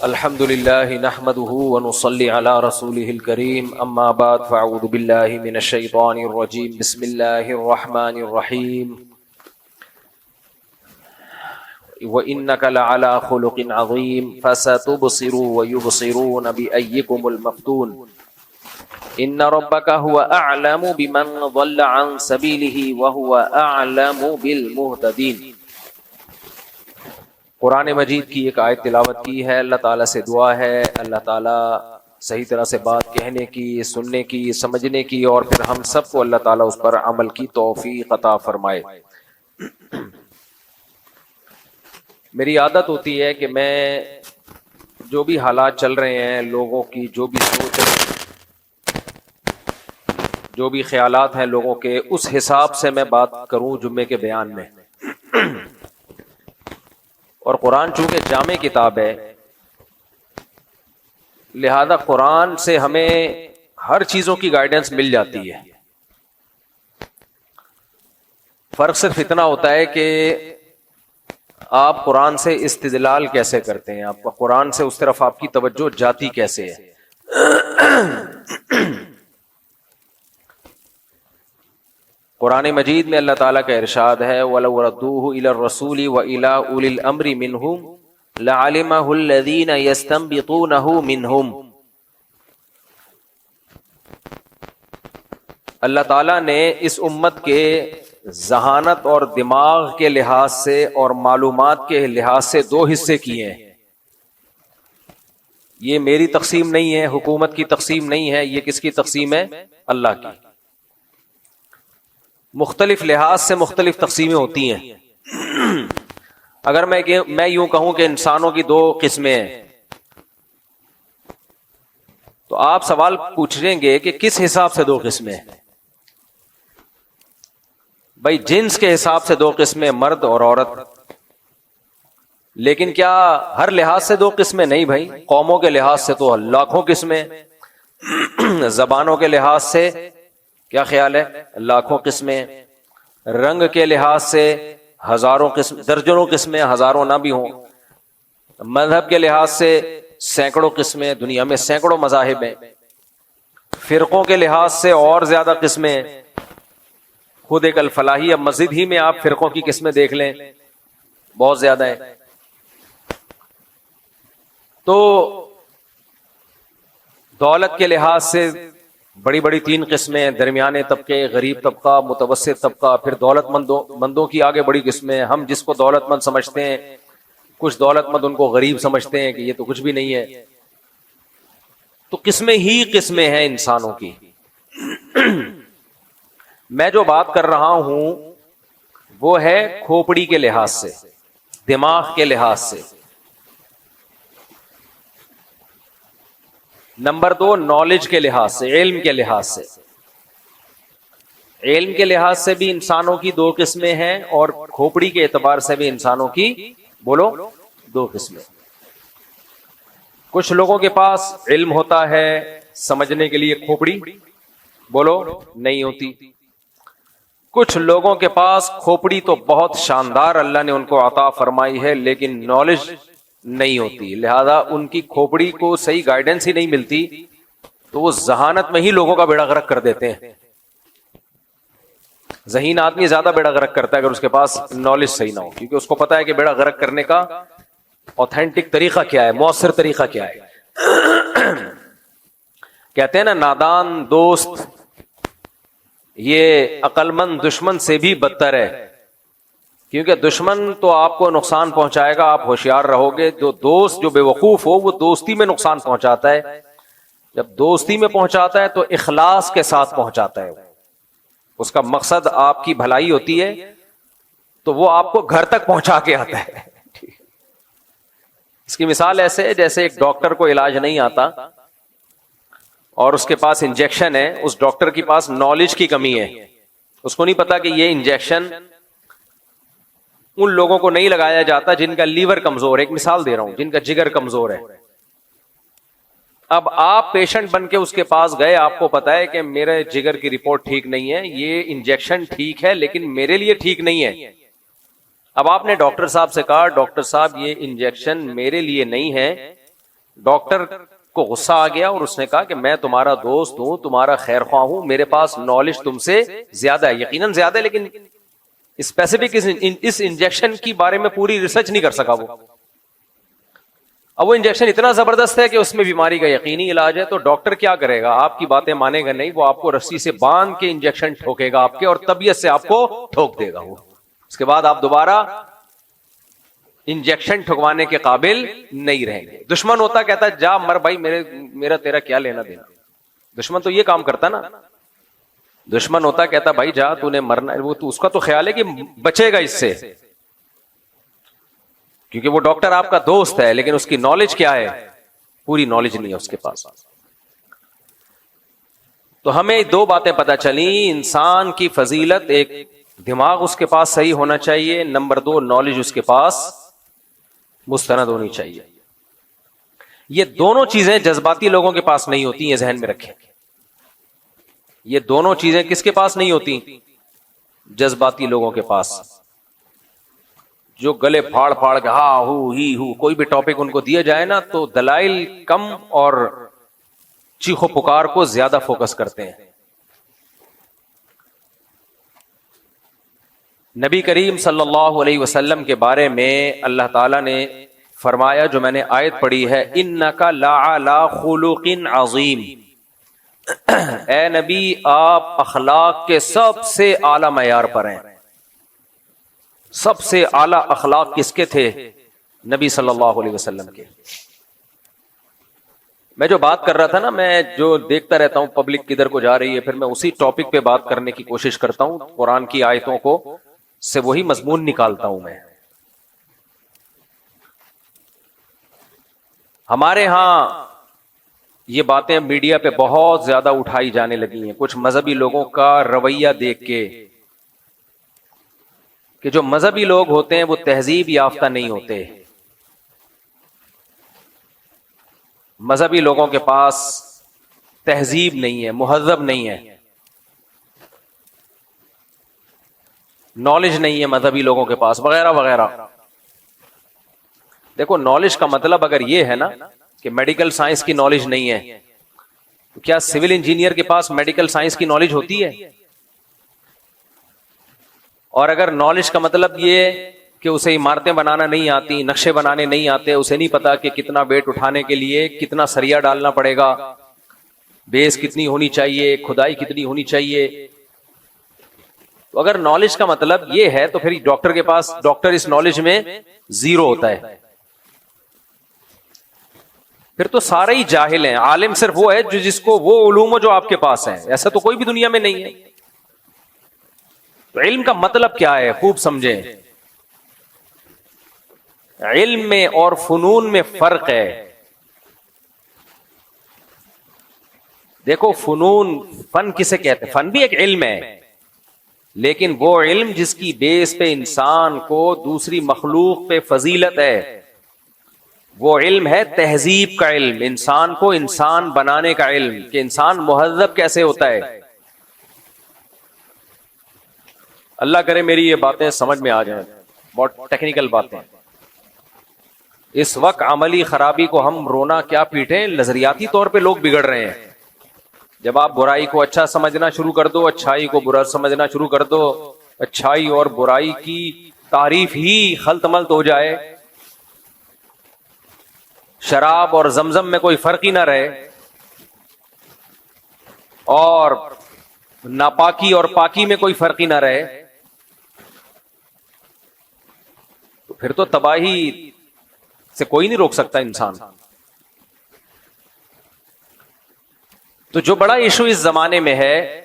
الحمد لله نحمده ونصلي على رسوله الكريم اما بعد فاعوذ بالله من الشيطان الرجيم بسم الله الرحمن الرحيم وإنك لعلى خلق عظيم فستبصر ويبصرون بأيكم المفتون ان ربك هو اعلم بمن ضل عن سبيله وهو اعلم بالمهتدين۔ قرآن مجید کی ایک آیت تلاوت کی ہے۔ اللہ تعالیٰ سے دعا ہے اللہ تعالیٰ صحیح طرح سے بات کہنے کی، سننے کی، سمجھنے کی، اور پھر ہم سب کو اللہ تعالیٰ اس پر عمل کی توفیق عطا فرمائے۔ میری عادت ہوتی ہے کہ میں جو بھی حالات چل رہے ہیں، لوگوں کی جو بھی سوچ ہے، جو بھی خیالات ہیں لوگوں کے، اس حساب سے میں بات کروں جمعے کے بیان میں۔ اور قرآن چونکہ جامع کتاب ہے، لہذا قرآن سے ہمیں ہر چیزوں کی گائیڈنس مل جاتی ہے۔ فرق صرف اتنا ہوتا ہے کہ آپ قرآن سے استدلال کیسے کرتے ہیں، آپ کا قرآن سے اس طرف آپ کی توجہ جاتی کیسے ہے۔ قرآن مجید میں اللہ تعالیٰ کا ارشاد ہے وَلَوْ رَدُّوهُ إِلَى الرَّسُولِ وَإِلَىٰ أُولِي الْأَمْرِ مِنْهُمْ لَعَلِمَهُ الَّذِينَ يَسْتَنبِطُونَهُ مِنْهُمْ۔ اللہ تعالیٰ نے اس امت کے ذہانت اور دماغ کے لحاظ سے اور معلومات کے لحاظ سے دو حصے کیے ہیں۔ یہ میری تقسیم نہیں ہے، حکومت کی تقسیم نہیں ہے، یہ کس کی تقسیم ہے؟ اللہ کی۔ مختلف لحاظ سے مختلف تقسیمیں ہوتی ہیں۔ اگر میں یوں کہوں کہ انسانوں کی دو قسمیں ہیں، تو آپ سوال پوچھیں گے کہ کس حساب سے دو قسمیں ہیں؟ بھائی جنس کے حساب سے دو قسمیں، مرد اور عورت۔ لیکن کیا ہر لحاظ سے دو قسمیں؟ نہیں بھائی، قوموں کے لحاظ سے تو لاکھوں قسمیں، زبانوں کے لحاظ سے کیا خیال ہے؟ لاکھوں قسمیں، رنگ کے لحاظ سے ہزاروں قسم، درجنوں قسمیں، ہزاروں نہ بھی ہوں، مذہب کے لحاظ سے سینکڑوں قسمیں، دنیا میں سینکڑوں مذاہب ہیں، فرقوں کے لحاظ سے اور زیادہ قسمیں، خود ایک الفلاحی، اب مسجد ہی میں آپ فرقوں کی قسمیں دیکھ لیں، بہت زیادہ ہیں۔ تو دولت کے لحاظ سے بڑی بڑی تین قسمیں، درمیانے طبقے، غریب طبقہ، متوسط طبقہ، پھر دولت مندوں کی آگے بڑی قسمیں۔ ہم جس کو دولت مند سمجھتے ہیں، کچھ دولت مند ان کو غریب سمجھتے ہیں کہ یہ تو کچھ بھی نہیں ہے۔ تو قسمیں ہی قسمیں ہیں انسانوں کی۔ میں جو بات کر رہا ہوں وہ ہے کھوپڑی کے لحاظ سے، دماغ کے لحاظ سے۔ نمبر دو، نالج کے لحاظ سے، علم کے لحاظ سے۔ علم کے لحاظ سے بھی انسانوں کی دو قسمیں ہیں، اور کھوپڑی کے اعتبار سے بھی انسانوں کی، بولو، دو قسمیں۔ کچھ لوگوں کے پاس علم ہوتا ہے سمجھنے کے لیے، کھوپڑی، بولو، نہیں ہوتی۔ کچھ لوگوں کے پاس کھوپڑی تو بہت شاندار اللہ نے ان کو عطا فرمائی ہے، لیکن نالج نہیں ہوتی، لہذا ان کی کھوپڑی کو صحیح گائیڈنس ہی نہیں ملتی، تو وہ ذہانت میں ہی لوگوں کا بیڑا غرق کر دیتے ہیں۔ ذہین آدمی زیادہ بیڑا غرق کرتا ہے اگر اس کے پاس نالج صحیح نہ ہو، کیونکہ اس کو پتا ہے کہ بیڑا غرق کرنے کا اوتھینٹک طریقہ کیا ہے، مؤثر طریقہ کیا ہے۔ کہتے ہیں نا، نادان دوست یہ عقل مند دشمن سے بھی بدتر ہے، کیونکہ دشمن تو آپ کو نقصان پہنچائے گا، آپ ہوشیار رہو گے۔ جو دوست جو بے وقوف ہو وہ دوستی میں نقصان پہنچاتا ہے، جب دوستی میں پہنچاتا ہے تو اخلاص کے ساتھ پہنچاتا ہے، اس کا مقصد آپ کی بھلائی ہوتی ہے، تو وہ آپ کو گھر تک پہنچا کے آتا ہے۔ اس کی مثال ایسے ہے جیسے ایک ڈاکٹر کو علاج نہیں آتا اور اس کے پاس انجیکشن ہے، اس ڈاکٹر کے پاس نالج کی کمی ہے، اس کو نہیں پتا کہ یہ انجیکشن ان لوگوں کو نہیں لگایا جاتا جن کا لیور کمزور ہے، ایک مثال دے رہا ہوں، جن کا جگر کمزور ہے۔ اب آپ پیشنٹ بن کے اس کے پاس گئے، آپ کو پتا ہے کہ میرے جگر کی رپورٹ ٹھیک نہیں ہے، یہ انجیکشن ٹھیک ہے لیکن میرے لیے ٹھیک نہیں ہے۔ اب آپ نے ڈاکٹر صاحب سے کہا ڈاکٹر صاحب یہ انجیکشن میرے لیے نہیں ہے، ڈاکٹر کو غصہ آ گیا اور اس نے کہا کہ میں تمہارا دوست ہوں, تمہارا خیر خواہ ہوں, میرے پاس نالج تم سے زیادہ ہے, یقیناً زیادہ ہے, لیکن اسپیسیفک اس انجیکشن کی بارے میں پوری ریسرچ نہیں کر سکا وہ. اب وہ انجیکشن اتنا زبردست ہے کہ اس میں بیماری کا یقینی علاج ہے, تو ڈاکٹر کیا کرے گا, آپ کی باتیں مانے گا نہیں, وہ آپ کو رسی سے باندھ کے انجیکشن ٹھوکے گا آپ کے, اور طبیعت سے آپ کو ٹھوک دے گا وہ. اس کے بعد آپ دوبارہ انجیکشن ٹھکوانے کے قابل نہیں رہیں گے. دشمن ہوتا کہتا جا مر بھائی, میرا تیرا کیا لینا دینا. دشمن تو یہ کام کرتا نا, دشمن ہوتا کہتا بھائی جا, تو نے مرنا, وہ تو اس کا تو خیال ہے کہ بچے گا اس سے, کیونکہ وہ ڈاکٹر آپ کا دوست ہے, لیکن اس کی نالج کیا ہے, پوری نالج نہیں ہے اس کے پاس. تو ہمیں دو باتیں پتہ چلی, انسان کی فضیلت, ایک دماغ اس کے پاس صحیح ہونا چاہیے, نمبر دو نالج اس کے پاس مستند ہونی چاہیے. یہ دونوں چیزیں جذباتی لوگوں کے پاس نہیں ہوتی, یہ ذہن میں رکھیں. یہ دونوں چیزیں کس کے پاس نہیں ہوتی, جذباتی لوگوں کے پاس, جو گلے پھاڑ پھاڑ کے ہاں ہو ہی ہو, کوئی بھی ٹاپک ان کو دیا جائے نا تو دلائل کم اور چیخو پکار کو زیادہ فوکس کرتے ہیں. نبی کریم صلی اللہ علیہ وسلم کے بارے میں اللہ تعالیٰ نے فرمایا, جو میں نے آیت پڑھی ہے, اِنَّكَ لَعَلَىٰ خُلُقٍ عَظِيمٍ, اے نبی آپ اخلاق کے سب سے اعلیٰ معیار پر ہیں. سب سے اعلیٰ اخلاق کس کے تھے, نبی صلی اللہ علیہ وسلم کے. میں جو بات کر رہا تھا نا, میں جو دیکھتا رہتا ہوں پبلک کدھر کو جا رہی ہے, پھر میں اسی ٹاپک پہ بات کرنے کی کوشش کرتا ہوں, قرآن کی آیتوں کو سے وہی مضمون نکالتا ہوں میں. ہمارے ہاں یہ باتیں میڈیا پہ بہت زیادہ اٹھائی جانے لگی ہیں, کچھ مذہبی لوگوں کا رویہ دیکھ کے, کہ جو مذہبی لوگ ہوتے ہیں وہ تہذیب یافتہ نہیں ہوتے. مذہبی لوگوں کے پاس تہذیب نہیں ہے, مہذب نہیں ہے, نالج نہیں ہے مذہبی لوگوں کے پاس, وغیرہ وغیرہ. دیکھو نالج کا مطلب اگر یہ ہے نا کہ میڈیکل سائنس کی نالج نہیں ہے, تو کیا سول انجینئر کے پاس میڈیکل سائنس کی نالج ہوتی ہے؟ اور اگر نالج کا مطلب یہ کہ اسے عمارتیں بنانا نہیں آتی, نقشے بنانے نہیں آتے, اسے نہیں پتا کہ کتنا ویٹ اٹھانے کے لیے کتنا سریا ڈالنا پڑے گا, بیس کتنی ہونی چاہیے, کھدائی کتنی ہونی چاہیے, تو اگر نالج کا مطلب یہ ہے تو پھر ڈاکٹر کے پاس, ڈاکٹر اس نالج میں زیرو ہوتا ہے, پھر تو سارے ہی جاہل ہیں. عالم صرف وہ ہے جو جس کو وہ علوم جو آپ کے پاس ہیں, ایسا تو کوئی بھی دنیا میں نہیں ہے. تو علم کا مطلب کیا ہے خوب سمجھیں. علم میں اور فنون میں فرق ہے. دیکھو فنون, فن کسے کہتے ہیں, فن بھی ایک علم ہے, لیکن وہ علم جس کی بیس پہ انسان کو دوسری مخلوق پہ فضیلت ہے, وہ علم ہے تہذیب کا علم, انسان کو انسان بنانے کا علم, کہ انسان مہذب کیسے ہوتا ہے. اللہ کرے میری یہ باتیں سمجھ میں آ جائیں, بہت ٹیکنیکل باتیں. اس وقت عملی خرابی کو ہم رونا کیا پیٹیں, نظریاتی طور پہ لوگ بگڑ رہے ہیں. جب آپ برائی کو اچھا سمجھنا شروع کر دو, اچھائی کو برا سمجھنا شروع کر دو, اچھائی اور برائی کی تعریف ہی خلط ملط ہو جائے, شراب اور زمزم میں کوئی فرق ہی نہ رہے, اور ناپاکی اور پاکی میں کوئی فرق ہی نہ رہے, تو پھر تو تباہی سے کوئی نہیں روک سکتا انسان. تو جو بڑا ایشو اس زمانے میں ہے,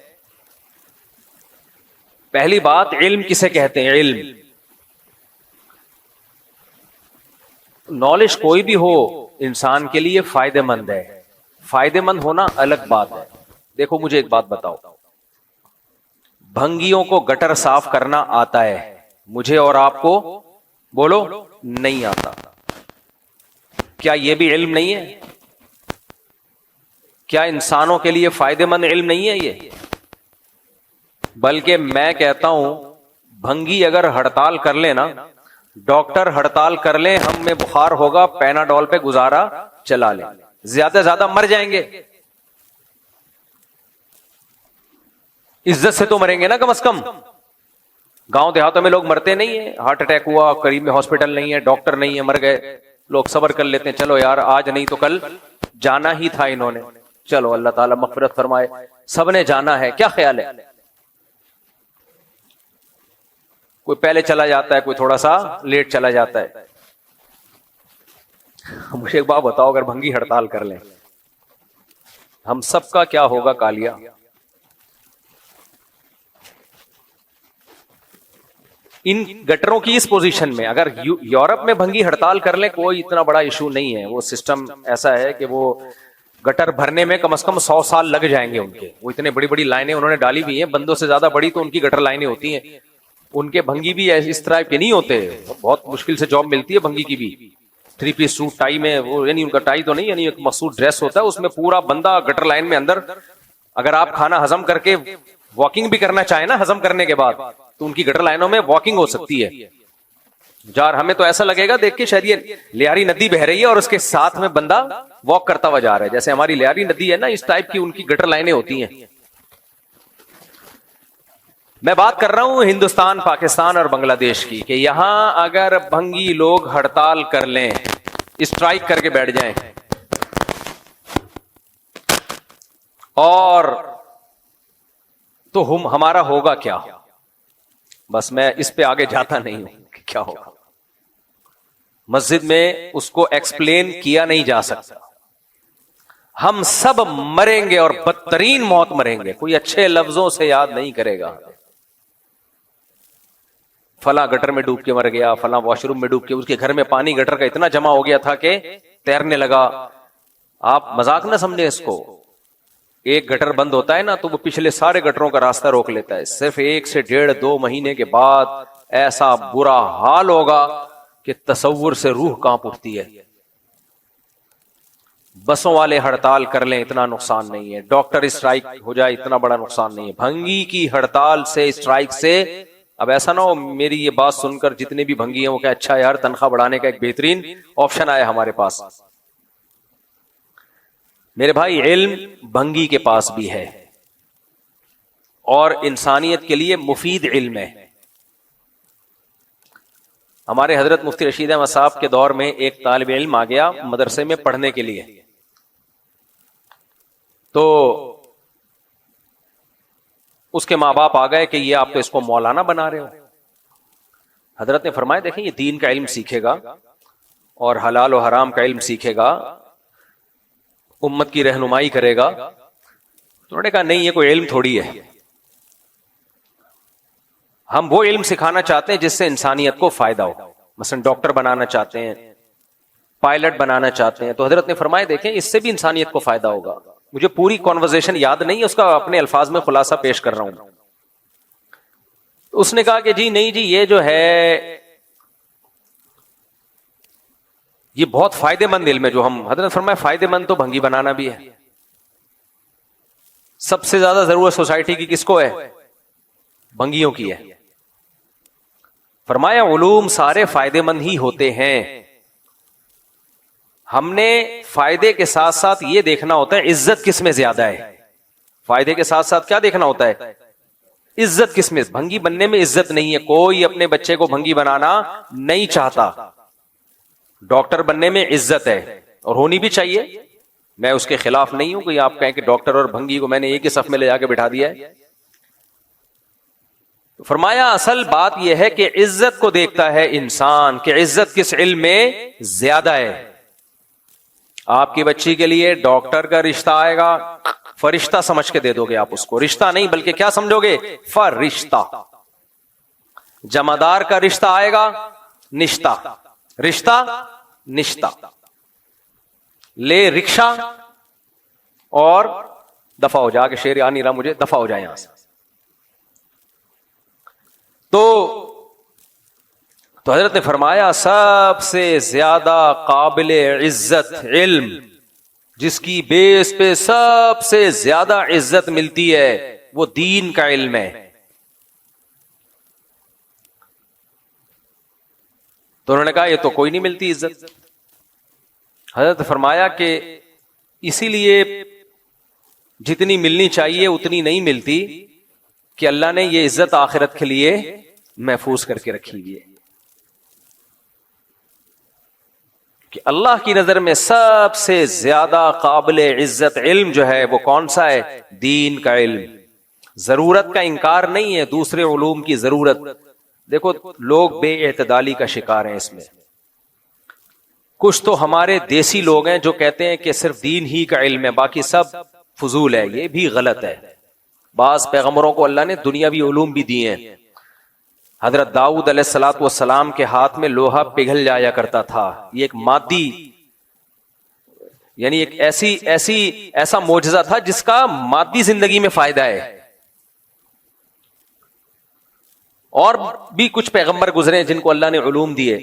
پہلی بات علم کسے کہتے ہیں. علم, نالج کوئی بھی ہو انسان کے لیے فائدہ مند ہے, فائدہ مند ہونا الگ بات ہے. دیکھو مجھے ایک بات بتاؤ, بھنگیوں کو گٹر صاف کرنا آتا ہے, مجھے اور آپ کو بولو نہیں آتا. کیا یہ بھی علم نہیں ہے؟ کیا انسانوں کے لیے فائدہ مند علم نہیں ہے یہ؟ بلکہ میں کہتا ہوں بھنگی اگر ہڑتال کر لے نا, ڈاکٹر ہڑتال کر لیں, ہم میں بخار ہوگا, پیناڈول پہ گزارا چلا لیں, زیادہ سے زیادہ مر جائیں گے, عزت سے تو مریں گے نا کم از کم. گاؤں دیہاتوں میں لوگ مرتے نہیں ہیں, ہارٹ اٹیک ہوا, قریب میں ہاسپٹل نہیں ہے, ڈاکٹر نہیں ہے, مر گئے, لوگ صبر کر لیتے ہیں, چلو یار آج نہیں تو کل جانا ہی تھا انہوں نے, چلو اللہ تعالیٰ مغفرت فرمائے, سب نے جانا ہے. کیا خیال ہے؟ کوئی پہلے چلا جاتا ہے, کوئی تھوڑا سا لیٹ چلا جاتا ہے. مجھے ایک بات بتاؤ, اگر بھنگی ہڑتال کر لیں ہم سب کا کیا ہوگا کالیا؟ ان گٹروں کی اس پوزیشن میں اگر یورپ میں بھنگی ہڑتال کر لیں کوئی اتنا بڑا ایشو نہیں ہے, وہ سسٹم ایسا ہے کہ وہ گٹر بھرنے میں کم از کم 100 سال لگ جائیں گے ان کے, وہ اتنے بڑی بڑی لائنیں انہوں نے ڈالی ہوئی ہیں, بندوں سے زیادہ بڑی تو ان کی گٹر لائنیں ہوتی ہیں. ان کے بھنگی بھی اس طرح کے نہیں ہوتے, بہت مشکل سے جاب ملتی ہے بھنگی کی بھی. 3 پیس سوٹ ٹائی میں, وہ یعنی ان کا ٹائی تو نہیں, یعنی ایک مخصوص ڈریس ہوتا ہے, اس میں پورا بندہ گٹر لائن میں اندر. اگر آپ کھانا ہضم کر کے واکنگ بھی کرنا چاہیں نا ہضم کرنے کے بعد, تو ان کی گٹر لائنوں میں واکنگ ہو سکتی ہے. جار ہمیں تو ایسا لگے گا دیکھ کے شاید یہ لیاری ندی بہ رہی ہے اور اس کے ساتھ میں بندہ واک کرتا ہوا جا رہا ہے, جیسے ہماری لیاری ندی ہے نا, اس ٹائپ کی ان کی گٹر لائنیں ہوتی ہیں. میں بات کر رہا ہوں ہندوستان, پاکستان اور بنگلہ دیش کی, کہ یہاں اگر بھنگی لوگ ہڑتال کر لیں, اسٹرائک کر کے بیٹھ جائیں, اور تو ہمارا ہوگا کیا؟ بس میں اس پہ آگے جاتا نہیں ہوں کہ کیا ہوگا. مسجد میں اس کو ایکسپلین کیا نہیں جا سکتا. ہم سب مریں گے اور بدترین موت مریں گے, کوئی اچھے لفظوں سے یاد نہیں کرے گا. فلاں گٹر میں ڈوب کے مر گیا, فلاں واش روم میں ڈوب کے, اس کے گھر میں پانی گٹر کا اتنا جمع ہو گیا تھا کہ تیرنے لگا. آپ مذاق نہ سمجھیں اس کو, ایک گٹر بند ہوتا ہے نا تو وہ پچھلے سارے گٹروں کا راستہ روک لیتا ہے. صرف 1 سے 1.5-2 مہینے کے بعد ایسا برا حال ہوگا کہ تصور سے روح کانپ اٹھتی ہے. بسوں والے ہڑتال کر لیں اتنا نقصان نہیں ہے, ڈاکٹر اسٹرائک ہو جائے اتنا بڑا نقصان نہیں ہے. بھنگی کی ہڑتال سے, اسٹرائک سے, اب ایسا نہ ہو میری یہ بات سن کر جتنے بھی بھنگی ہیں وہ کہ اچھا یار تنخواہ بڑھانے کا ایک بہترین آپشن آیا ہمارے پاس. میرے بھائی علم بھنگی کے پاس بھی ہے اور انسانیت کے لیے مفید علم ہے. ہمارے حضرت مفتی رشید احمد صاحب کے دور میں ایک طالب علم آ گیا مدرسے میں پڑھنے کے لیے, تو اس کے ماں باپ آ گئے کہ یہ آپ تو اس کو مولانا بنا رہے ہو. حضرت نے فرمایا دیکھیں یہ دین کا علم سیکھے گا اور حلال و حرام کا علم سیکھے گا, امت کی رہنمائی کرے گا. تو انہوں نے کہا نہیں یہ کوئی علم تھوڑی ہے, ہم وہ علم سکھانا چاہتے ہیں جس سے انسانیت کو فائدہ ہو. مثلا ڈاکٹر بنانا چاہتے ہیں, پائلٹ بنانا چاہتے ہیں, تو حضرت نے فرمایا دیکھیں اس سے بھی انسانیت کو فائدہ ہوگا. مجھے پوری کانورزیشن یاد نہیں ہے, اس کا اپنے الفاظ میں خلاصہ پیش کر رہا ہوں. اس نے کہا کہ جی نہیں جی یہ جو ہے یہ بہت فائدے مند علم ہے جو ہم, حضرت فرمایا فائدے مند تو بھنگی بنانا بھی ہے. سب سے زیادہ ضرورت سوسائٹی کی کس کو ہے؟ بھنگیوں کی ہے. فرمایا علوم سارے فائدے مند ہی ہوتے ہیں, ہم نے فائدے کے ساتھ ساتھ یہ دیکھنا ہوتا ہے عزت کس میں زیادہ ہے. فائدے کے ساتھ ساتھ کیا دیکھنا ہوتا ہے؟ عزت کس میں. بھنگی بننے میں عزت نہیں ہے, کوئی اپنے بچے کو بھنگی بنانا نہیں چاہتا. ڈاکٹر بننے میں عزت ہے اور ہونی بھی چاہیے, میں اس کے خلاف نہیں ہوں کہ آپ کہیں کہ ڈاکٹر اور بھنگی کو میں نے ایک ہی صف میں لے جا کے بٹھا دیا ہے. فرمایا اصل بات یہ ہے کہ عزت کو دیکھتا ہے انسان کہ عزت کس علم میں زیادہ ہے. آپ کی بچی کے لیے ڈاکٹر کا رشتہ آئے گا, فرشتہ سمجھ کے دے دو گے آپ اس کو, رشتہ نہیں بلکہ کیا سمجھو گے؟ فرشتہ. جمعدار کا رشتہ آئے گا, نشتہ, رشتہ نشتہ. لے رکشہ اور دفع ہو جا کے, شیر آ نہیں رہا مجھے, دفع ہو جائے یہاں سے. تو حضرت نے فرمایا سب سے زیادہ قابل عزت علم جس کی بیس پہ سب سے زیادہ عزت ملتی ہے وہ دین کا علم ہے. تو انہوں نے کہا یہ تو کوئی نہیں ملتی عزت. حضرت فرمایا کہ اسی لیے جتنی ملنی چاہیے اتنی نہیں ملتی کہ اللہ نے یہ عزت آخرت کے لیے محفوظ کر کے رکھی ہوئی ہے. کہ اللہ کی نظر میں سب سے زیادہ قابل عزت علم جو ہے وہ کون سا ہے؟ دین کا علم. ضرورت کا انکار نہیں ہے، دوسرے علوم کی ضرورت. دیکھو لوگ بے اعتدالی کا شکار ہیں اس میں. کچھ تو ہمارے دیسی لوگ ہیں جو کہتے ہیں کہ صرف دین ہی کا علم ہے، باقی سب فضول ہے. یہ بھی غلط ہے. بعض پیغمبروں کو اللہ نے دنیاوی علوم بھی دیے ہیں. حضرت داؤد علیہ الصلوۃ والسلام کے ہاتھ میں لوہا پگھل جایا کرتا تھا. یہ ایک مادی یعنی ایک ایسا معجزہ تھا جس کا مادی زندگی میں فائدہ ہے. اور بھی کچھ پیغمبر گزرے جن کو اللہ نے علوم دیے،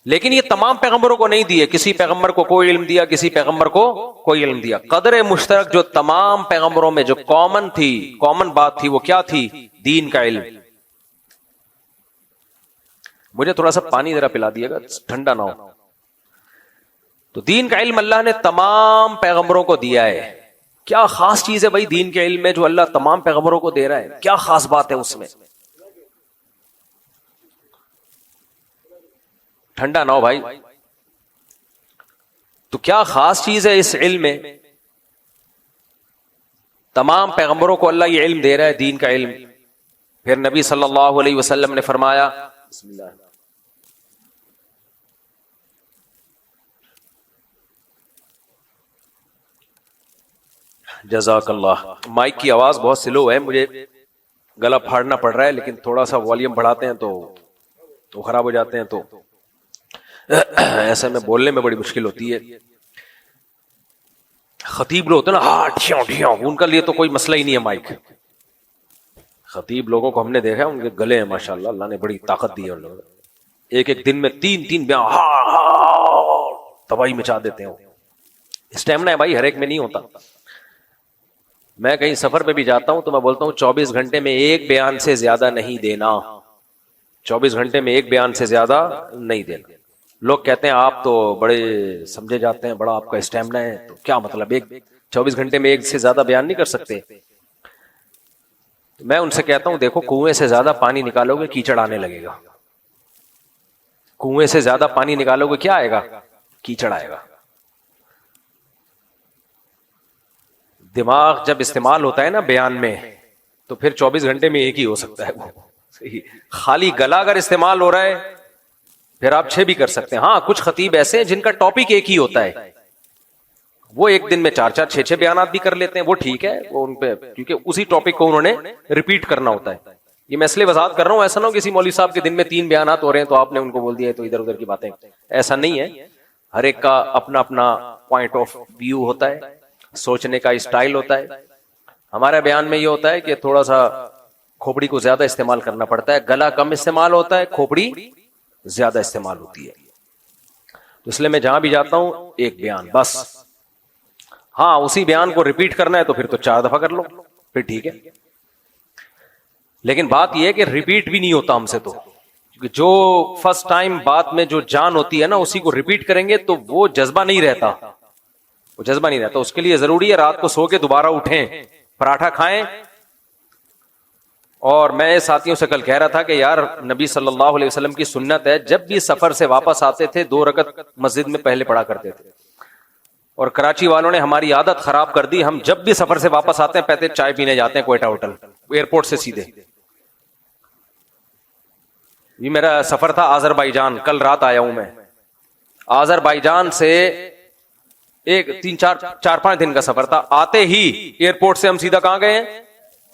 لیکن یہ تمام پیغمبروں کو نہیں دیے. کسی پیغمبر کو کوئی علم دیا، کسی پیغمبر کو کوئی علم دیا. قدر مشترک جو تمام پیغمبروں میں جو کامن بات تھی وہ کیا تھی؟ دین کا علم. مجھے تھوڑا سا پانی ذرا پلا دیے گا، ٹھنڈا نہ ہو. تو دین کا علم اللہ نے تمام پیغمبروں کو دیا ہے. کیا خاص چیز ہے بھائی دین کے علم میں جو اللہ تمام پیغمبروں کو دے رہا ہے؟ کیا خاص بات ہے اس میں؟ ٹھنڈا نہ ہو بھائی. تو کیا خاص چیز ہے اس علم میں؟ تمام پیغمبروں کو اللہ یہ علم دے رہا ہے، دین کا علم. پھر نبی صلی اللہ علیہ وسلم نے فرمایا، بسم اللہ، جزاک اللہ. مائک کی آواز بہت سلو ہے، مجھے گلا پھاڑنا پڑ رہا ہے، لیکن تھوڑا سا والیوم بڑھاتے ہیں تو خراب ہو جاتے ہیں. تو ایسے میں بولنے میں بڑی مشکل ہوتی ہے. خطیب لوگ ہوتے ہیں نا، ہاں ٹھیوں ٹھیوں، ان کا لیے تو کوئی مسئلہ ہی نہیں ہے مائک. خطیب لوگوں کو ہم نے دیکھا، ان کے گلے ہیں ماشاءاللہ، اللہ نے بڑی طاقت دی ہے ان لوگوں. ایک دن میں تین بیان تباہی مچا دیتے ہیں. اسٹیمنا ہے بھائی، ہر ایک میں نہیں ہوتا. میں کہیں سفر پہ بھی جاتا ہوں تو میں بولتا ہوں 24 گھنٹے میں ایک بیان سے زیادہ نہیں دینا. 24 گھنٹے میں ایک بیان سے زیادہ نہیں دینا. لوگ کہتے ہیں آپ تو بڑے سمجھے جاتے ہیں، بڑا آپ کا اسٹیمنا ہے. تو کیا مطلب 24 گھنٹے میں ایک سے زیادہ بیان نہیں کر سکتے؟ میں ان سے کہتا ہوں دیکھو، کنویں سے زیادہ پانی نکالو گے کیچڑ آنے لگے گا. کنویں سے زیادہ پانی نکالو گے کیا آئے گا؟ کیچڑ آئے گا. دماغ جب استعمال ہوتا ہے نا بیان میں، تو پھر 24 گھنٹے میں ایک ہی ہو سکتا ہے وہ. خالی گلا اگر استعمال ہو رہا ہے پھر آپ 6 بھی کر سکتے ہیں. ہاں کچھ خطیب ایسے ہیں جن کا ٹاپک ایک ہی ہوتا ہے، وہ ایک دن میں 4 6 بیانات بھی کر لیتے ہیں. وہ ٹھیک ہے، وہ ان پہ کیونکہ اسی ٹاپک کو انہوں نے ریپیٹ کرنا ہوتا ہے. یہ میں اس لیے وضاحت کر رہا ہوں، ایسا نہ ہو کسی مولوی صاحب کے دن میں 3 بیانات ہو رہے ہیں تو آپ نے ان کو بول دیا ہے تو ادھر ادھر کی باتیں. ایسا نہیں ہے. ہر ایک کا اپنا اپنا پوائنٹ آف ویو ہوتا ہے، سوچنے کا اسٹائل ہوتا ہے. ہمارا بیان میں یہ ہوتا ہے کہ تھوڑا سا کھوپڑی کو زیادہ استعمال کرنا پڑتا ہے، گلا کم استعمال ہوتا ہے، کھوپڑی زیادہ استعمال ہوتی ہے. تو اس لیے میں جہاں بھی جاتا ہوں ایک بیان بس. ہاں اسی بیان کو ریپیٹ کرنا ہے تو پھر تو 4 دفعہ کر لو، پھر ٹھیک ہے. لیکن بات یہ ہے کہ ریپیٹ بھی نہیں ہوتا ہم سے. تو کیونکہ جو فرسٹ ٹائم بات میں جو جان ہوتی ہے نا، اسی کو ریپیٹ کریں گے تو وہ جذبہ نہیں رہتا. وہ جذبہ نہیں رہتا. اس کے لیے ضروری ہے رات کو سو کے دوبارہ اٹھیں، پراٹھا کھائیں. اور میں ساتھیوں سے کل کہہ رہا تھا کہ یار نبی صلی اللہ علیہ وسلم کی سنت ہے، جب بھی سفر سے واپس آتے تھے 2 رکعت مسجد میں پہلے پڑھا کرتے تھے. اور کراچی والوں نے ہماری عادت خراب کر دی. ہم جب بھی سفر سے واپس آتے ہیں پہلے چائے پینے جاتے ہیں کوئٹہ ہوٹل، ایئرپورٹ سے سیدھے. یہ میرا سفر تھا آذربائیجان، کل رات آیا ہوں میں. آذربائیجان سے 4-5 دن کا سفر تھا. آتے ہی ایئرپورٹ سے ہم سیدھا کہاں گئے ہیں؟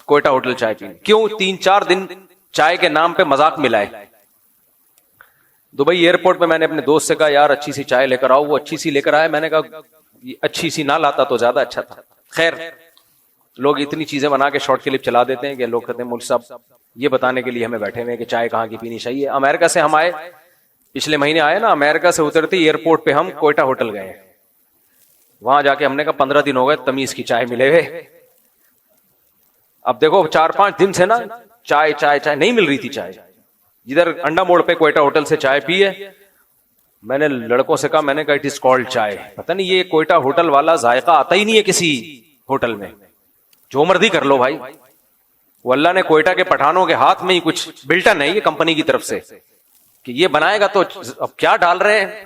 کوئٹہ ہوٹل چائے پینے. کیوں؟ 3-4 دن چائے کے نام پہ مذاق ملا ہے. دبئی ایئرپورٹ پہ میں نے اپنے دوست سے کہا یار اچھی سی چائے لے کر آؤ. وہ اچھی سی لے کر آئے. میں نے کہا اچھی سی نہ لاتا تو زیادہ اچھا تھا. خیر لوگ اتنی چیزیں بنا کے شارٹ کلپ چلا دیتے ہیں کہ لوگ کہتے ہیں مولوی صاحب یہ بتانے کے لیے ہمیں بیٹھے ہوئے کہ چائے کہاں کی پینی چاہیے. امریکہ سے ہم آئے، پچھلے مہینے آئے نا، امریکہ سے اترتے ایئرپورٹ پہ ہم کوئٹہ ہوٹل گئے. وہاں جا کے ہم نے کہا 15 دن ہو گئے تمیز کی چائے ملے ہوئے. اب دیکھو 4-5 دن سے نا چائے نہیں مل رہی تھی چائے. جدھر انڈا موڑ پہ کوئٹہ ہوٹل سے چائے پی ہے, میں نے لڑکوں سے کہا, میں نے کہا اٹ از کالڈ چائے. پتہ نہیں یہ کوئٹہ ہوٹل والا ذائقہ آتا ہی نہیں ہے کسی ہوٹل میں, جو مرضی کر لو بھائی. وہ اللہ نے کوئٹہ کے پٹھانوں کے ہاتھ میں ہی کچھ بلٹن ہے یہ کمپنی کی طرف سے کہ یہ بنائے گا تو اب کیا ڈال رہے ہیں,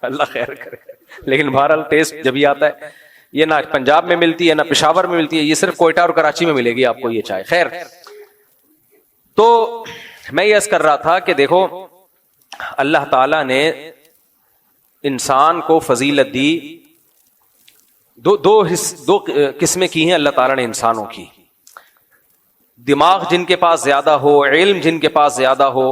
اللہ خیر کرے. لیکن بہرحال ٹیسٹ جب ہی آتا ہے. یہ نہ پنجاب میں ملتی ہے نہ پشاور میں ملتی ہے, یہ صرف کوئٹہ اور کراچی میں ملے گی آپ کو یہ چائے. خیر, تو میں یہ عرض کر رہا تھا کہ دیکھو اللہ تعالیٰ نے انسان کو فضیلت دی, دو قسمیں کی ہیں اللہ تعالیٰ نے انسانوں کی. دماغ جن کے پاس زیادہ ہو, علم جن کے پاس زیادہ ہو,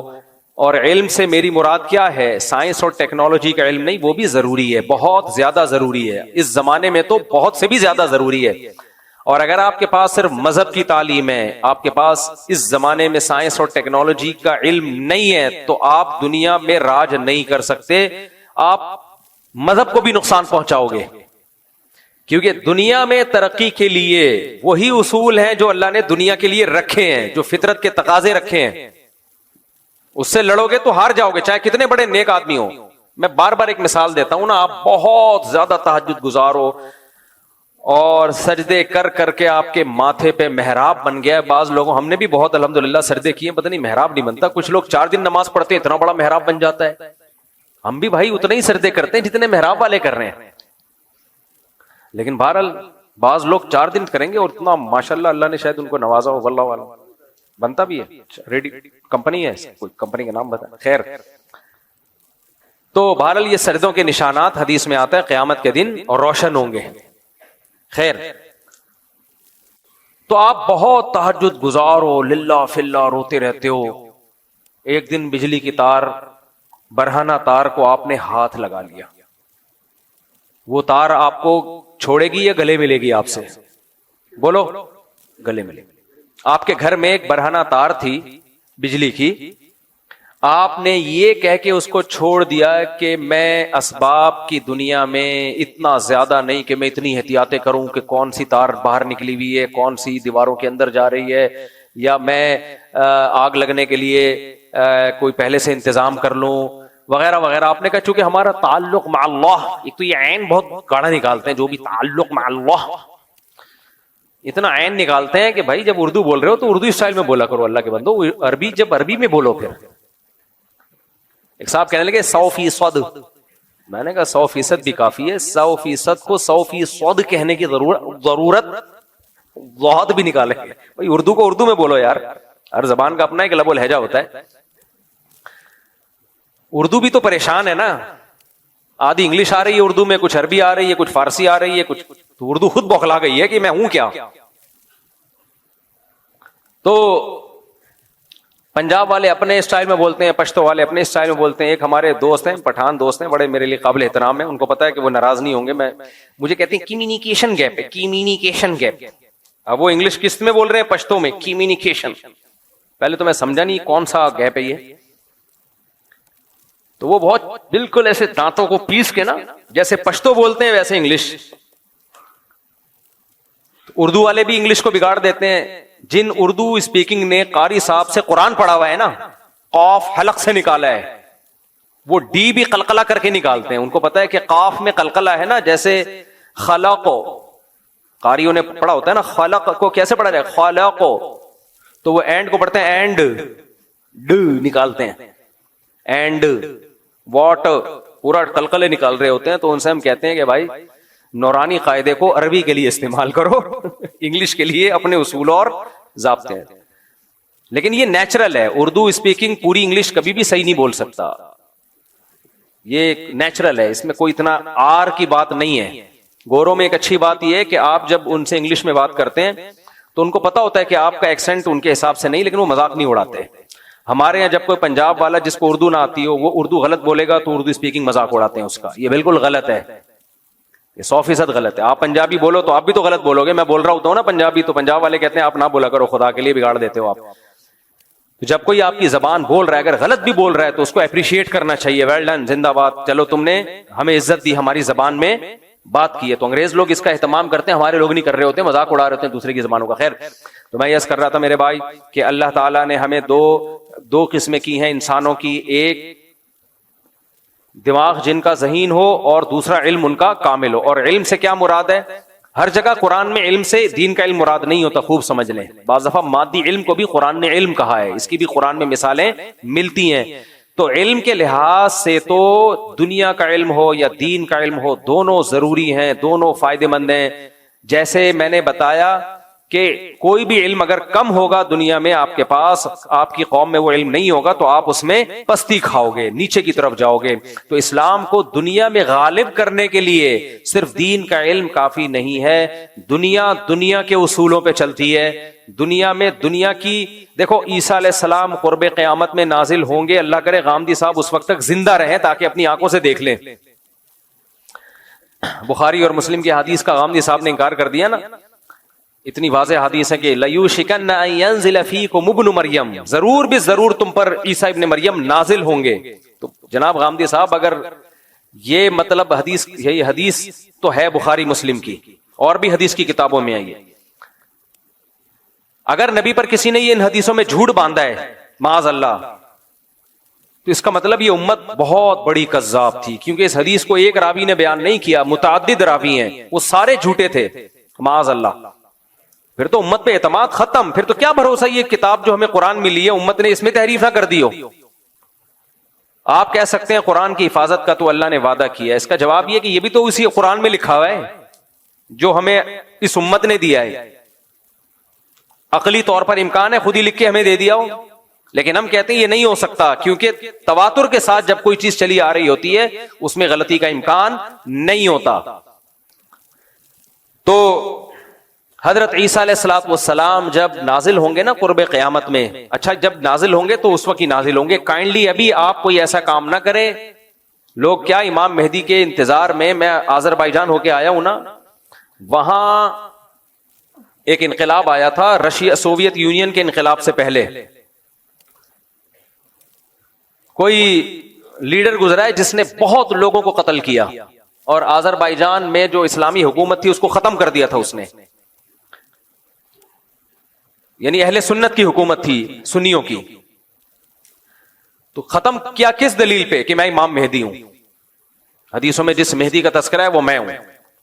اور علم سے میری مراد کیا ہے, سائنس اور ٹیکنالوجی کا علم نہیں, وہ بھی ضروری ہے, بہت زیادہ ضروری ہے, اس زمانے میں تو بہت سے بھی زیادہ ضروری ہے. اور اگر آپ کے پاس صرف مذہب کی تعلیم ہے, آپ کے پاس اس زمانے میں سائنس اور ٹیکنالوجی کا علم نہیں ہے, تو آپ دنیا میں راج نہیں کر سکتے, آپ مذہب کو بھی نقصان پہنچاؤ گے. کیونکہ دنیا میں ترقی کے لیے وہی اصول ہیں جو اللہ نے دنیا کے لیے رکھے ہیں, جو فطرت کے تقاضے رکھے ہیں. اس سے لڑو گے تو ہار جاؤ گے, چاہے کتنے بڑے نیک آدمی ہو. میں بار بار ایک مثال دیتا ہوں نا, آپ بہت زیادہ تہجد گزار ہو اور سجدے کر کر کے آپ کے ماتھے پہ محراب بن گیا ہے. بعض لوگوں, ہم نے بھی بہت الحمدللہ سجدے کیے, پتہ نہیں محراب نہیں بنتا. کچھ لوگ 4 دن نماز پڑھتے اتنا بڑا محراب بن جاتا ہے. ہم بھی بھائی اتنے ہی سجدے کرتے ہیں جتنے محراب والے کر رہے ہیں. لیکن بہرحال بعض لوگ 4 دن کریں گے اور اتنا ماشاءاللہ اللہ نے شاید ان کو نوازا ہو, واللہ والا بنتا بھی ہے. ریڈی کمپنی ہے, کوئی کمپنی کا نام بتا. خیر, تو بہرحال یہ سجدوں کے نشانات حدیث میں آتا ہے قیامت کے دن اور روشن ہوں گے. خیر, تو آپ بہت تہجد گزار ہو, للہ فی اللہ روتے رہتے ہو. ایک دن بجلی کی تار, برہنہ تار کو آپ نے ہاتھ لگا لیا. وہ تار آپ کو چھوڑے گی یا گلے ملے گی آپ سے؟ بولو, گلے ملے گی. آپ کے گھر میں ایک برہنہ تار تھی بجلی کی, آپ نے یہ کہہ کے اس کو چھوڑ دیا کہ میں اسباب کی دنیا میں اتنا زیادہ نہیں کہ میں اتنی احتیاطیں کروں کہ کون سی تار باہر نکلی ہوئی ہے, کون سی دیواروں کے اندر جا رہی ہے, یا میں آگ لگنے کے لیے کوئی پہلے سے انتظام کر لوں وغیرہ وغیرہ. آپ نے کہا چونکہ ہمارا تعلق مع اللہ, ایک تو یہ عین بہت گاڑا نکالتے ہیں, جو بھی تعلق مع اللہ اتنا عین نکالتے ہیں کہ بھائی جب اردو بول رہے ہو تو اردو اسٹائل میں بولا کرو اللہ کے بندو, عربی جب عربی میں بولو. پھر ایک صاحب کہنے لگے 100%. میں نے کہا 100% بھی کافی ہے, 100% کو 100% کہنے کی ضرورت بہت بھی نکالے. بھائی اردو کو اردو میں بولو یار, ہر زبان کا اپنا ایک لب و لہجہ ہوتا ہے. اردو بھی تو پریشان ہے نا, آدھی انگلش آ رہی ہے اردو میں, کچھ عربی آ رہی ہے, کچھ فارسی آ رہی ہے, کچھ تو اردو خود بوکھلا گئی ہے کہ میں ہوں کیا. تو پنجاب والے اپنے اسٹائل میں بولتے ہیں, پشتو والے اپنے اسٹائل میں بولتے ہیں. ایک ہمارے دوست ہیں, پٹھان دوست ہیں, بڑے میرے لیے قابل احترام ہیں, ان کو پتا ہے کہ وہ ناراض نہیں ہوں گے. مجھے کہتے ہیں کمیونیکیشن گیپ ہے, کمیونیکیشن گیپ. اب وہ انگلش کس میں بول رہے ہیں, پشتو میں, کمیونیکیشن. پہلے تو میں سمجھا نہیں کون سا گیپ ہے یہ. تو وہ بہت بالکل ایسے دانتوں کو پیس کے نا, جیسے پشتو بولتے ہیں ویسے انگلش. اردو والے بھی انگلش کو بگاڑ دیتے ہیں. جن اردو اسپیکنگ نے قاری صاحب سے قرآن پڑھا ہوا ہے نا, قاف حلق سے نکالا ہے, وہ ڈی بھی قلقلہ کر کے نکالتے ہیں. ان کو پتا ہے کہ قاف میں قلقلہ ہے نا, جیسے خلق, قاریوں نے پڑھا ہوتا ہے نا, خلق کو کیسے پڑھا جائے, خلق, تو وہ اینڈ کو پڑھتے ہیں اینڈ, ڈ نکالتے ہیں, اینڈ واٹ, پورا قلقلے نکال رہے ہوتے ہیں. تو ان سے ہم کہتے ہیں کہ بھائی نورانی قاعدے کو عربی کے لیے استعمال کرو, انگلش کے لیے اپنے اصول اور ضابطے ہیں. لیکن یہ نیچرل ہے, اردو اسپیکنگ پوری انگلش کبھی بھی صحیح نہیں بول سکتا, یہ نیچرل ہے, اس میں کوئی اتنا آر کی بات نہیں ہے. گوروں میں ایک اچھی بات یہ ہے کہ آپ جب ان سے انگلش میں بات کرتے ہیں تو ان کو پتا ہوتا ہے کہ آپ کا ایکسنٹ ان کے حساب سے نہیں, لیکن وہ مذاق نہیں اڑاتے. ہمارے یہاں جب کوئی پنجاب والا جس کو اردو نہ آتی ہو وہ اردو غلط بولے گا تو اردو اسپیکنگ مذاق اڑاتے ہیں اس کا. یہ بالکل غلط ہے, یہ 100% غلط ہے. آپ پنجابی بولو تو آپ بھی تو غلط بولو گے. میں بول رہا ہوتا ہوں نا پنجابی, تو پنجاب والے کہتے ہیں آپ نہ بولا کرو, خدا کے لیے بگاڑ دیتے ہو آپ. جب کوئی آپ کی زبان بول رہا ہے, اگر غلط بھی بول رہا ہے تو اس کو اپریشیٹ کرنا چاہیے, ویل ڈن, زندہ باد, چلو تم نے ہمیں عزت دی, ہماری زبان میں بات کی ہے. تو انگریز لوگ اس کا اہتمام کرتے ہیں, ہمارے لوگ نہیں کر رہے ہوتے, مذاق اڑا رہے ہوتے ہیں دوسرے کی زبانوں کا. خیر, تو میں یس کر رہا تھا میرے بھائی کہ اللہ تعالیٰ نے ہمیں دو قسمیں کی ہیں انسانوں کی, ایک دماغ جن کا ذہین ہو اور دوسرا علم ان کا کامل ہو. اور علم سے کیا مراد ہے؟ ہر جگہ قرآن میں علم سے دین کا علم مراد نہیں ہوتا, خوب سمجھ لیں. بعض دفعہ مادی علم کو بھی قرآن نے علم کہا ہے, اس کی بھی قرآن میں مثالیں ملتی ہیں. تو علم کے لحاظ سے تو دنیا کا علم ہو یا دین کا علم ہو, دونوں ضروری ہیں, دونوں فائدے مند ہیں. جیسے میں نے بتایا کہ کوئی بھی علم اگر کم ہوگا دنیا میں آپ کے پاس, آپ کی قوم میں وہ علم نہیں ہوگا تو آپ اس میں پستی کھاؤ گے, نیچے کی طرف جاؤ گے. تو اسلام کو دنیا میں غالب کرنے کے لیے صرف دین کا علم کافی نہیں ہے. دنیا کے اصولوں پہ چلتی ہے. دنیا میں دنیا کی دیکھو, عیسیٰ علیہ السلام قرب قیامت میں نازل ہوں گے, اللہ کرے غامدی صاحب اس وقت تک زندہ رہیں تاکہ اپنی آنکھوں سے دیکھ لیں. بخاری اور مسلم کی حدیث کا غامدی صاحب نے انکار کر دیا نا, اتنی واضح حدیث ہے کہ لَيُوشِكَنَّ أَن يَنزِلَ فِيكُمُ ابْنُ مَرْيَم, ضرور بھی ضرور تم پر عیسیٰ ابن مریم نازل ہوں گے. تو جناب غامدی صاحب اگر یہ مطلب حدیث, یہی حدیث تو ہے بخاری مسلم کی, اور بھی حدیث کی کتابوں میں آئی ہے, اگر نبی پر کسی نے یہ ان حدیثوں میں جھوٹ باندھا ہے معاذ اللہ, تو اس کا مطلب یہ امت بہت بڑی کذاب تھی, کیونکہ اس حدیث کو ایک راوی نے بیان نہیں کیا, متعدد راوی ہیں, وہ سارے جھوٹے تھے معاذ اللہ. پھر تو امت پہ اعتماد ختم, پھر تو کیا بھروسہ یہ کتاب جو ہمیں قرآن ملی ہے امت نے اس میں تحریف نہ کر دی ہو. آپ کہہ سکتے ہیں قرآن کی حفاظت کا تو اللہ نے وعدہ کیا ہے, اس کا جواب یہ کہ یہ بھی تو اسی قرآن میں لکھا ہوا ہے جو ہمیں اس امت نے دیا ہے. عقلی طور پر امکان ہے خود ہی لکھ کے ہمیں دے دیا ہو, لیکن ہم کہتے ہیں یہ نہیں ہو سکتا, کیونکہ تواتر کے ساتھ جب کوئی چیز چلی آ رہی ہوتی ہے اس میں غلطی کا امکان نہیں ہوتا. تو حضرت عیسیٰ علیہ الصلوۃ والسلام جب نازل ہوں گے نا قرب قیامت میں, اچھا جب نازل ہوں گے تو اس وقت ہی نازل ہوں گے, کائنڈلی ابھی آپ کوئی ایسا کام نہ کریں. لوگ کیا امام مہدی کے انتظار میں آذربائیجان ہو کے آیا ہوں نا, وہاں ایک انقلاب آیا تھا رشیا, سوویت یونین کے انقلاب سے پہلے کوئی لیڈر گزرا ہے جس نے بہت لوگوں کو قتل کیا, اور آذربائیجان میں جو اسلامی حکومت تھی اس کو ختم کر دیا تھا اس نے. یعنی اہل سنت کی حکومت تھی, سنیوں کی, تو ختم کیا کس دلیل پہ کہ میں امام مہدی ہوں. حدیثوں میں جس مہدی کا تذکرہ ہے وہ میں ہوں,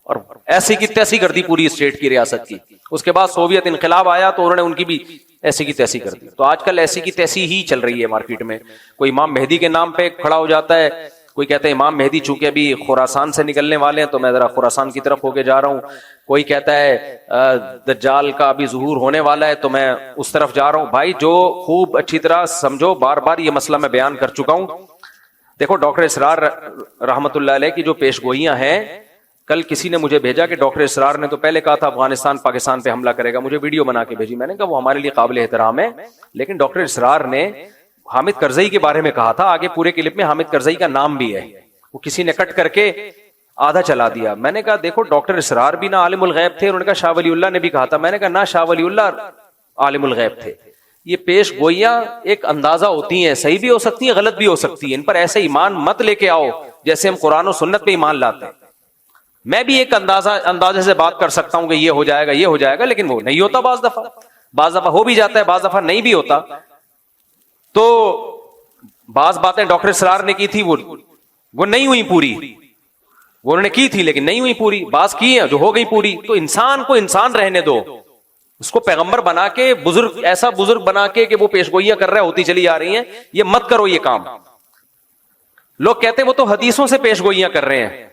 اور ایسی کی تیسی کر دی پوری اسٹیٹ کی, ریاست کی. اس کے بعد سوویت انقلاب آیا تو انہوں نے ان کی بھی ایسی کی تیسی کر دی. تو آج کل ایسی کی تیسی ہی چل رہی ہے مارکیٹ میں. کوئی امام مہدی کے نام پہ کھڑا ہو جاتا ہے, کوئی کہتا ہے امام مہدی چونکہ ابھی خراسان سے نکلنے والے ہیں تو میں ذرا خراسان کی طرف ہو کے جا رہا ہوں, کوئی کہتا ہے دجال کا ابھی ظہور ہونے والا ہے تو میں اس طرف جا رہا ہوں. بھائی جو خوب اچھی طرح سمجھو, بار بار یہ مسئلہ میں بیان کر چکا ہوں. دیکھو ڈاکٹر اسرار رحمت اللہ علیہ کی جو پیش گوئیاں ہیں, کل کسی نے مجھے بھیجا کہ ڈاکٹر اسرار نے تو پہلے کہا تھا افغانستان پاکستان پہ حملہ کرے گا, مجھے ویڈیو بنا کے بھیجی. میں نے کہا وہ ہمارے لیے قابل احترام ہے, لیکن ڈاکٹر اسرار نے حامد کرزئی کے بارے میں کہا تھا, آگے پورے کلپ میں حامد کرزئی کا نام بھی ہے, وہ کسی نے کٹ کر کے آدھا چلا دیا. میں نے کہا دیکھو ڈاکٹر اسرار بھی نہ عالم الغیب تھے, انہوں نے کہا شاہ ولی اللہ نے بھی کہا تھا. میں نے کہا نہ شاہ ولی اللہ عالم الغیب تھے. یہ پیش گوئیاں ایک اندازہ ہوتی ہیں, صحیح بھی ہو سکتی ہیں غلط بھی ہو سکتی ہیں, ان پر ایسے ایمان مت لے کے آؤ جیسے ہم قرآن و سنت پہ ایمان لاتے ہیں. میں بھی ایک اندازے سے بات کر سکتا ہوں کہ یہ ہو جائے گا یہ ہو جائے گا, لیکن وہ نہیں ہوتا. بعض دفعہ ہو بھی جاتا ہے, بعض دفعہ نہیں بھی ہوتا. تو بعض باتیں ڈاکٹر اسرار نے کی تھی وہ نہیں ہوئی پوری, وہ انہوں نے کی تھی لیکن نہیں ہوئی پوری. بعض کی ہیں جو ہو گئی پوری. تو انسان کو انسان رہنے دو, اس کو پیغمبر بنا کے بزرگ, ایسا بزرگ بنا کے کہ وہ پیش گوئیاں کر رہے ہوتی چلی آ رہی ہیں, یہ مت کرو یہ کام. لوگ کہتے ہیں وہ تو حدیثوں سے پیش گوئیاں کر رہے ہیں.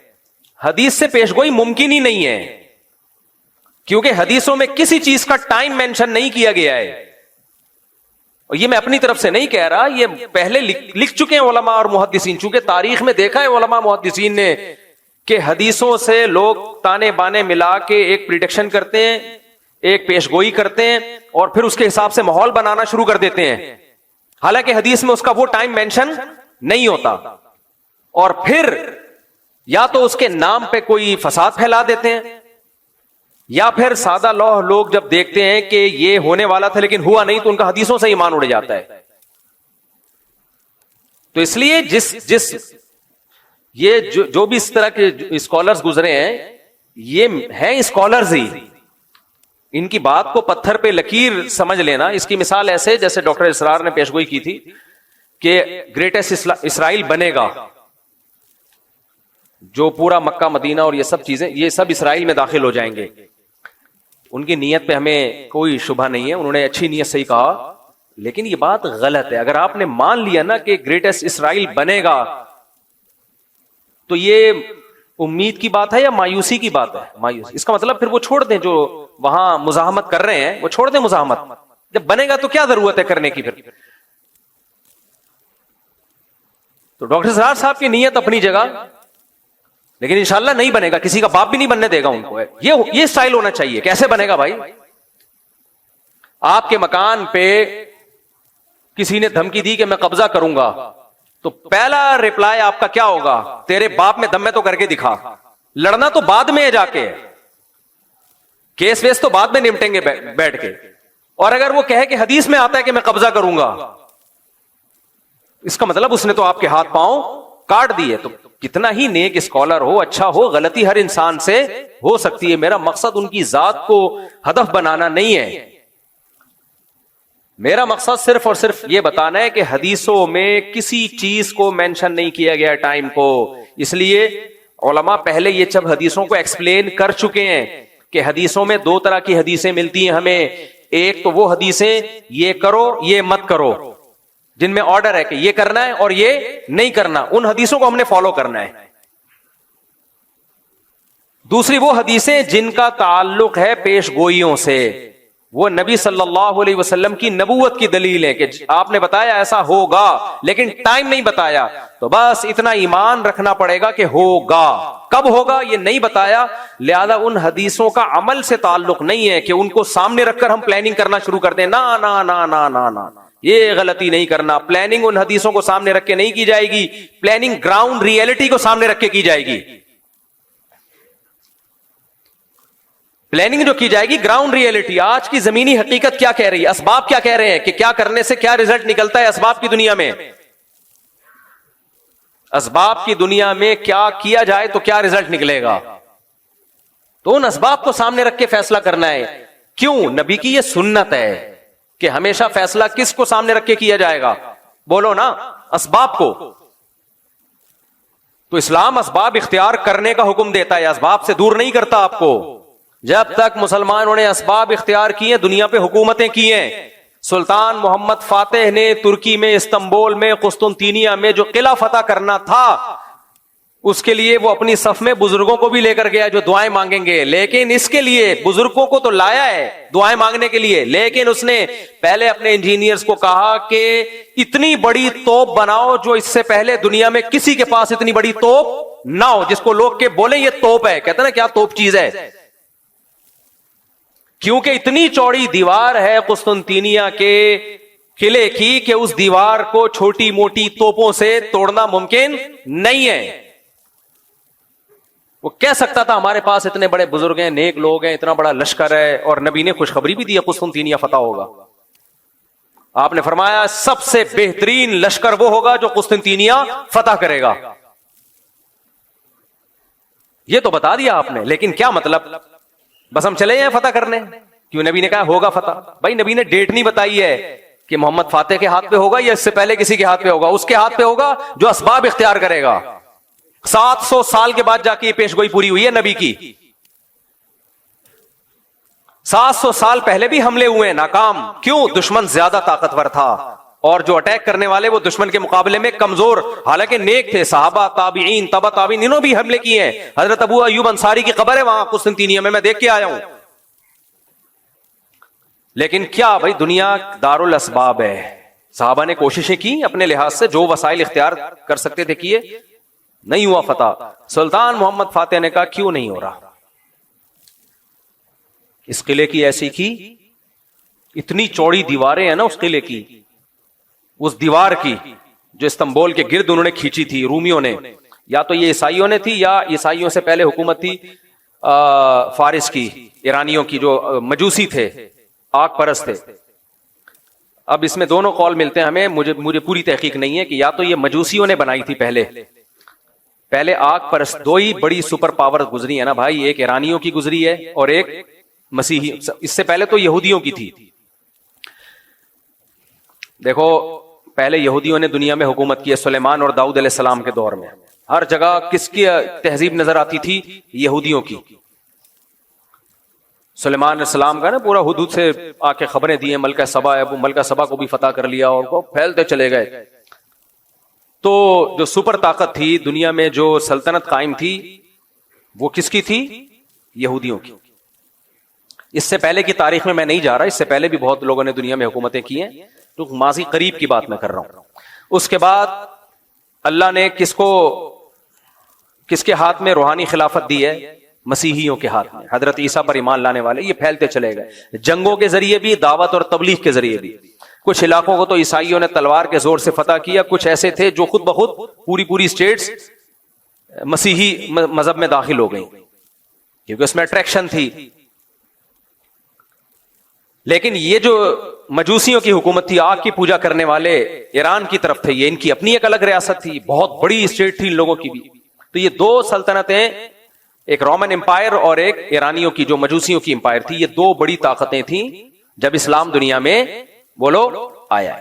حدیث سے پیش گوئی ممکن ہی نہیں ہے, کیونکہ حدیثوں میں کسی چیز کا ٹائم مینشن نہیں کیا گیا ہے. اور یہ میں اپنی طرف سے نہیں کہہ رہا, یہ پہلے لکھ چکے ہیں علماء اور محدثین, چونکہ تاریخ میں دیکھا ہے علماء محدثین نے کہ حدیثوں سے لوگ تانے بانے ملا کے ایک پریڈکشن کرتے ہیں, ایک پیش گوئی کرتے ہیں, اور پھر اس کے حساب سے ماحول بنانا شروع کر دیتے ہیں, حالانکہ حدیث میں اس کا وہ ٹائم مینشن نہیں ہوتا. اور پھر یا تو اس کے نام پہ کوئی فساد پھیلا دیتے ہیں, یا پھر سادہ لوگ جب دیکھتے ہیں کہ یہ ہونے والا تھا لیکن ہوا نہیں تو ان کا حدیثوں سے ایمان اڑ جاتا ہے. تو اس لیے یہ جو بھی اس طرح کے اسکالرز گزرے ہیں یہ ہیں اسکالرز ہی, ان کی بات کو پتھر پہ لکیر سمجھ لینا. اس کی مثال ایسے جیسے ڈاکٹر اسرار نے پیشگوئی کی تھی کہ گریٹسٹ اسرائیل بنے گا, جو پورا مکہ مدینہ اور یہ سب چیزیں یہ سب اسرائیل میں داخل ہو جائیں گے. ان کی نیت پہ ہمیں کوئی شبہ نہیں ہے, انہوں نے اچھی نیت سے ہی کہا, لیکن یہ بات غلط ہے. اگر آپ نے مان لیا نا کہ گریٹسٹ اسرائیل بنے گا تو یہ امید کی بات ہے یا مایوسی کی بات ہے؟ مایوسی. اس کا مطلب پھر وہ چھوڑ دیں جو وہاں مزاحمت کر رہے ہیں, وہ چھوڑ دیں مزاحمت. جب بنے گا تو کیا ضرورت ہے کرنے کی پھر. تو ڈاکٹر اسرار صاحب کی نیت اپنی جگہ, لیکن انشاءاللہ نہیں بنے گا, کسی کا باپ بھی نہیں بننے دے گا ان کو. یہ سٹائل ہونا چاہیے. کیسے بنے گا بھائی؟ آپ کے مکان پہ کسی نے دھمکی دی کہ میں قبضہ کروں گا, تو پہلا ریپلائی آپ کا کیا ہوگا؟ تیرے باپ میں دم میں تو کر کے دکھا. لڑنا تو بعد میں ہے, جا کے کیس ویس تو بعد میں نمٹیں گے بیٹھ کے. اور اگر وہ کہے کہ حدیث میں آتا ہے کہ میں قبضہ کروں گا, اس کا مطلب اس نے تو آپ کے ہاتھ پاؤں کاٹ دیے. تو کتنا ہی نیک اسکالر ہو, اچھا ہو, غلطی ہر انسان سے ہو سکتی ہے. میرا مقصد ان کی ذات کو ہدف بنانا نہیں ہے. میرا مقصد صرف اور صرف یہ بتانا ہے کہ حدیثوں میں کسی چیز کو مینشن نہیں کیا گیا ٹائم کو. اس لیے علماء پہلے یہ جب حدیثوں کو ایکسپلین کر چکے ہیں کہ حدیثوں میں دو طرح کی حدیثیں ملتی ہیں ہمیں. ایک تو وہ حدیثیں یہ کرو یہ مت کرو, جن میں آرڈر ہے کہ یہ کرنا ہے اور یہ نہیں کرنا, ان حدیثوں کو ہم نے فالو کرنا ہے. دوسری وہ حدیثیں جن کا تعلق ہے پیش گوئیوں سے, وہ نبی صلی اللہ علیہ وسلم کی نبوت کی دلیل ہے کہ آپ نے بتایا ایسا ہوگا لیکن ٹائم نہیں بتایا, تو بس اتنا ایمان رکھنا پڑے گا کہ ہوگا. کب ہوگا یہ نہیں بتایا, لہذا ان حدیثوں کا عمل سے تعلق نہیں ہے کہ ان کو سامنے رکھ کر ہم پلاننگ کرنا شروع کر دیں. نا نا نا نا نا نا, یہ غلطی نہیں کرنا. پلاننگ ان حدیثوں کو سامنے رکھ کے نہیں کی جائے گی, پلاننگ گراؤنڈ ریئلٹی کو سامنے رکھ کے کی جائے گی. پلاننگ جو کی جائے گی گراؤنڈ ریئلٹی, آج کی زمینی حقیقت کیا کہہ رہی ہے, اسباب کیا کہہ رہے ہیں کہ کیا کرنے سے کیا رزلٹ نکلتا ہے اسباب کی دنیا میں. اسباب کی دنیا میں کیا کیا جائے تو کیا رزلٹ نکلے گا, تو ان اسباب کو سامنے رکھ کے فیصلہ کرنا ہے. کیوں؟ نبی کی یہ سنت ہے کہ ہمیشہ فیصلہ کس کو سامنے رکھ کے کیا جائے گا؟ بولو نا, اسباب کو. تو اسلام اسباب اختیار کرنے کا حکم دیتا ہے, اسباب سے دور نہیں کرتا آپ کو. جب تک مسلمانوں نے اسباب اختیار کیے, دنیا پہ حکومتیں کی ہیں. سلطان محمد فاتح نے ترکی میں, استنبول میں, قسطنطینیہ میں جو قلعہ فتح کرنا تھا, اس کے لیے وہ اپنی صف میں بزرگوں کو بھی لے کر گیا جو دعائیں مانگیں گے. لیکن اس کے لیے بزرگوں کو تو لایا ہے دعائیں مانگنے کے لیے, لیکن اس نے پہلے اپنے انجینئرز کو کہا کہ اتنی بڑی توپ بناؤ جو اس سے پہلے دنیا میں کسی کے پاس اتنی بڑی توپ نہ ہو, جس کو لوگ کے بولیں یہ توپ ہے. کہتے ہیں نا کیا توپ چیز ہے, کیونکہ اتنی چوڑی دیوار ہے قسطنطینیہ کے قلعے کی کہ اس دیوار کو چھوٹی موٹی توپوں سے توڑنا ممکن نہیں ہے. وہ کہہ سکتا تھا ہمارے پاس اتنے بڑے بزرگ ہیں, نیک لوگ ہیں, اتنا بڑا لشکر ہے, اور نبی نے خوشخبری بھی دی ہے قسطنطینیہ فتح ہوگا. آپ نے فرمایا سب سے بہترین لشکر وہ ہوگا جو قسطنطینیہ فتح کرے گا. یہ تو بتا دیا آپ نے, لیکن کیا مطلب, بس ہم چلے ہیں فتح کرنے؟ کیوں نبی نے کہا ہوگا فتح. بھائی نبی نے ڈیٹ نہیں بتائی ہے کہ محمد فاتح کے ہاتھ پہ ہوگا یا اس سے پہلے کسی کے ہاتھ پہ ہوگا. اس کے ہاتھ پہ ہوگا جو اسباب اختیار کرے گا. 700 سال کے بعد جا کے یہ پیش گوئی پوری ہوئی ہے نبی کی. 700 سال پہلے بھی حملے ہوئے, ناکام. کیوں؟ دشمن زیادہ طاقتور تھا, اور جو اٹیک کرنے والے وہ دشمن کے مقابلے میں کمزور, حالانکہ نیک تھے. صحابہ, تابعین, تبع تابعین, انہوں بھی حملے کیے ہیں. حضرت ابو ایوب انصاری کی قبر ہے وہاں قسطنطینیہ میں دیکھ کے آیا ہوں. لیکن کیا بھائی, دنیا دار الاسباب ہے. صحابہ نے کوششیں کی اپنے لحاظ سے, جو وسائل اختیار کر سکتے تھے کیے, نہیں ہوا فتح. سلطان محمد فاتح نے کہا کیوں نہیں ہو رہا, اس قلعے کی ایسی کی, اتنی چوڑی دیواریں ہیں نا اس قلعے کی, اس دیوار کی جو استنبول کے گرد انہوں نے کھینچی تھی رومیوں نے, یا تو یہ عیسائیوں نے تھی یا عیسائیوں سے پہلے حکومت تھی فارس کی, ایرانیوں کی, جو مجوسی تھے, آگ پرست تھے. اب اس میں دونوں قول ملتے ہیں ہمیں, مجھے پوری تحقیق نہیں ہے کہ یا تو یہ مجوسیوں نے بنائی تھی پہلے آگ پرست دو ہی بڑی سپر پاور گزری ہے نا بھائی, ایک ایرانیوں کی گزری ہے اور ایک مسیحی. اس سے پہلے تو یہودیوں کی تھی. دیکھو پہلے یہودیوں نے دنیا میں حکومت کی ہے, سلیمان اور داؤد علیہ السلام کے دور میں. ہر جگہ کس کی تہذیب نظر آتی تھی؟ یہودیوں کی. سلیمان علیہ السلام کا نا پورا حدود سے آ کے خبریں دی ہیں, ملکہ سبا ہے, وہ ملکہ سبا کو بھی فتح کر لیا اور وہ پھیلتے چلے گئے. تو جو سپر طاقت تھی دنیا میں, جو سلطنت قائم تھی, وہ کس کی تھی؟ یہودیوں کی. اس سے پہلے کی تاریخ میں میں نہیں جا رہا, اس سے پہلے بھی بہت لوگوں نے دنیا میں حکومتیں کی ہیں, تو ماضی قریب کی بات میں کر رہا ہوں. اس کے بعد اللہ نے کس کے ہاتھ میں روحانی خلافت دی ہے؟ مسیحیوں کے ہاتھ میں, حضرت عیسیٰ پر ایمان لانے والے. یہ پھیلتے چلے گئے جنگوں کے ذریعے بھی, دعوت اور تبلیغ کے ذریعے بھی. کچھ علاقوں کو تو عیسائیوں نے تلوار کے زور سے فتح کیا, کچھ ایسے تھے جو خود بخود پوری اسٹیٹس مسیحی مذہب میں داخل ہو گئی کیونکہ اس میں اٹریکشن تھی. لیکن یہ جو مجوسیوں کی حکومت تھی, آگ کی پوجا کرنے والے ایران کی طرف تھے, یہ ان کی اپنی ایک الگ ریاست تھی, بہت بڑی اسٹیٹ تھی ان لوگوں کی بھی. تو یہ دو سلطنتیں, ایک رومن امپائر اور ایک ایرانیوں کی جو مجوسیوں کی امپائر تھی, یہ دو بڑی طاقتیں تھیں جب اسلام دنیا میں بولو آیا.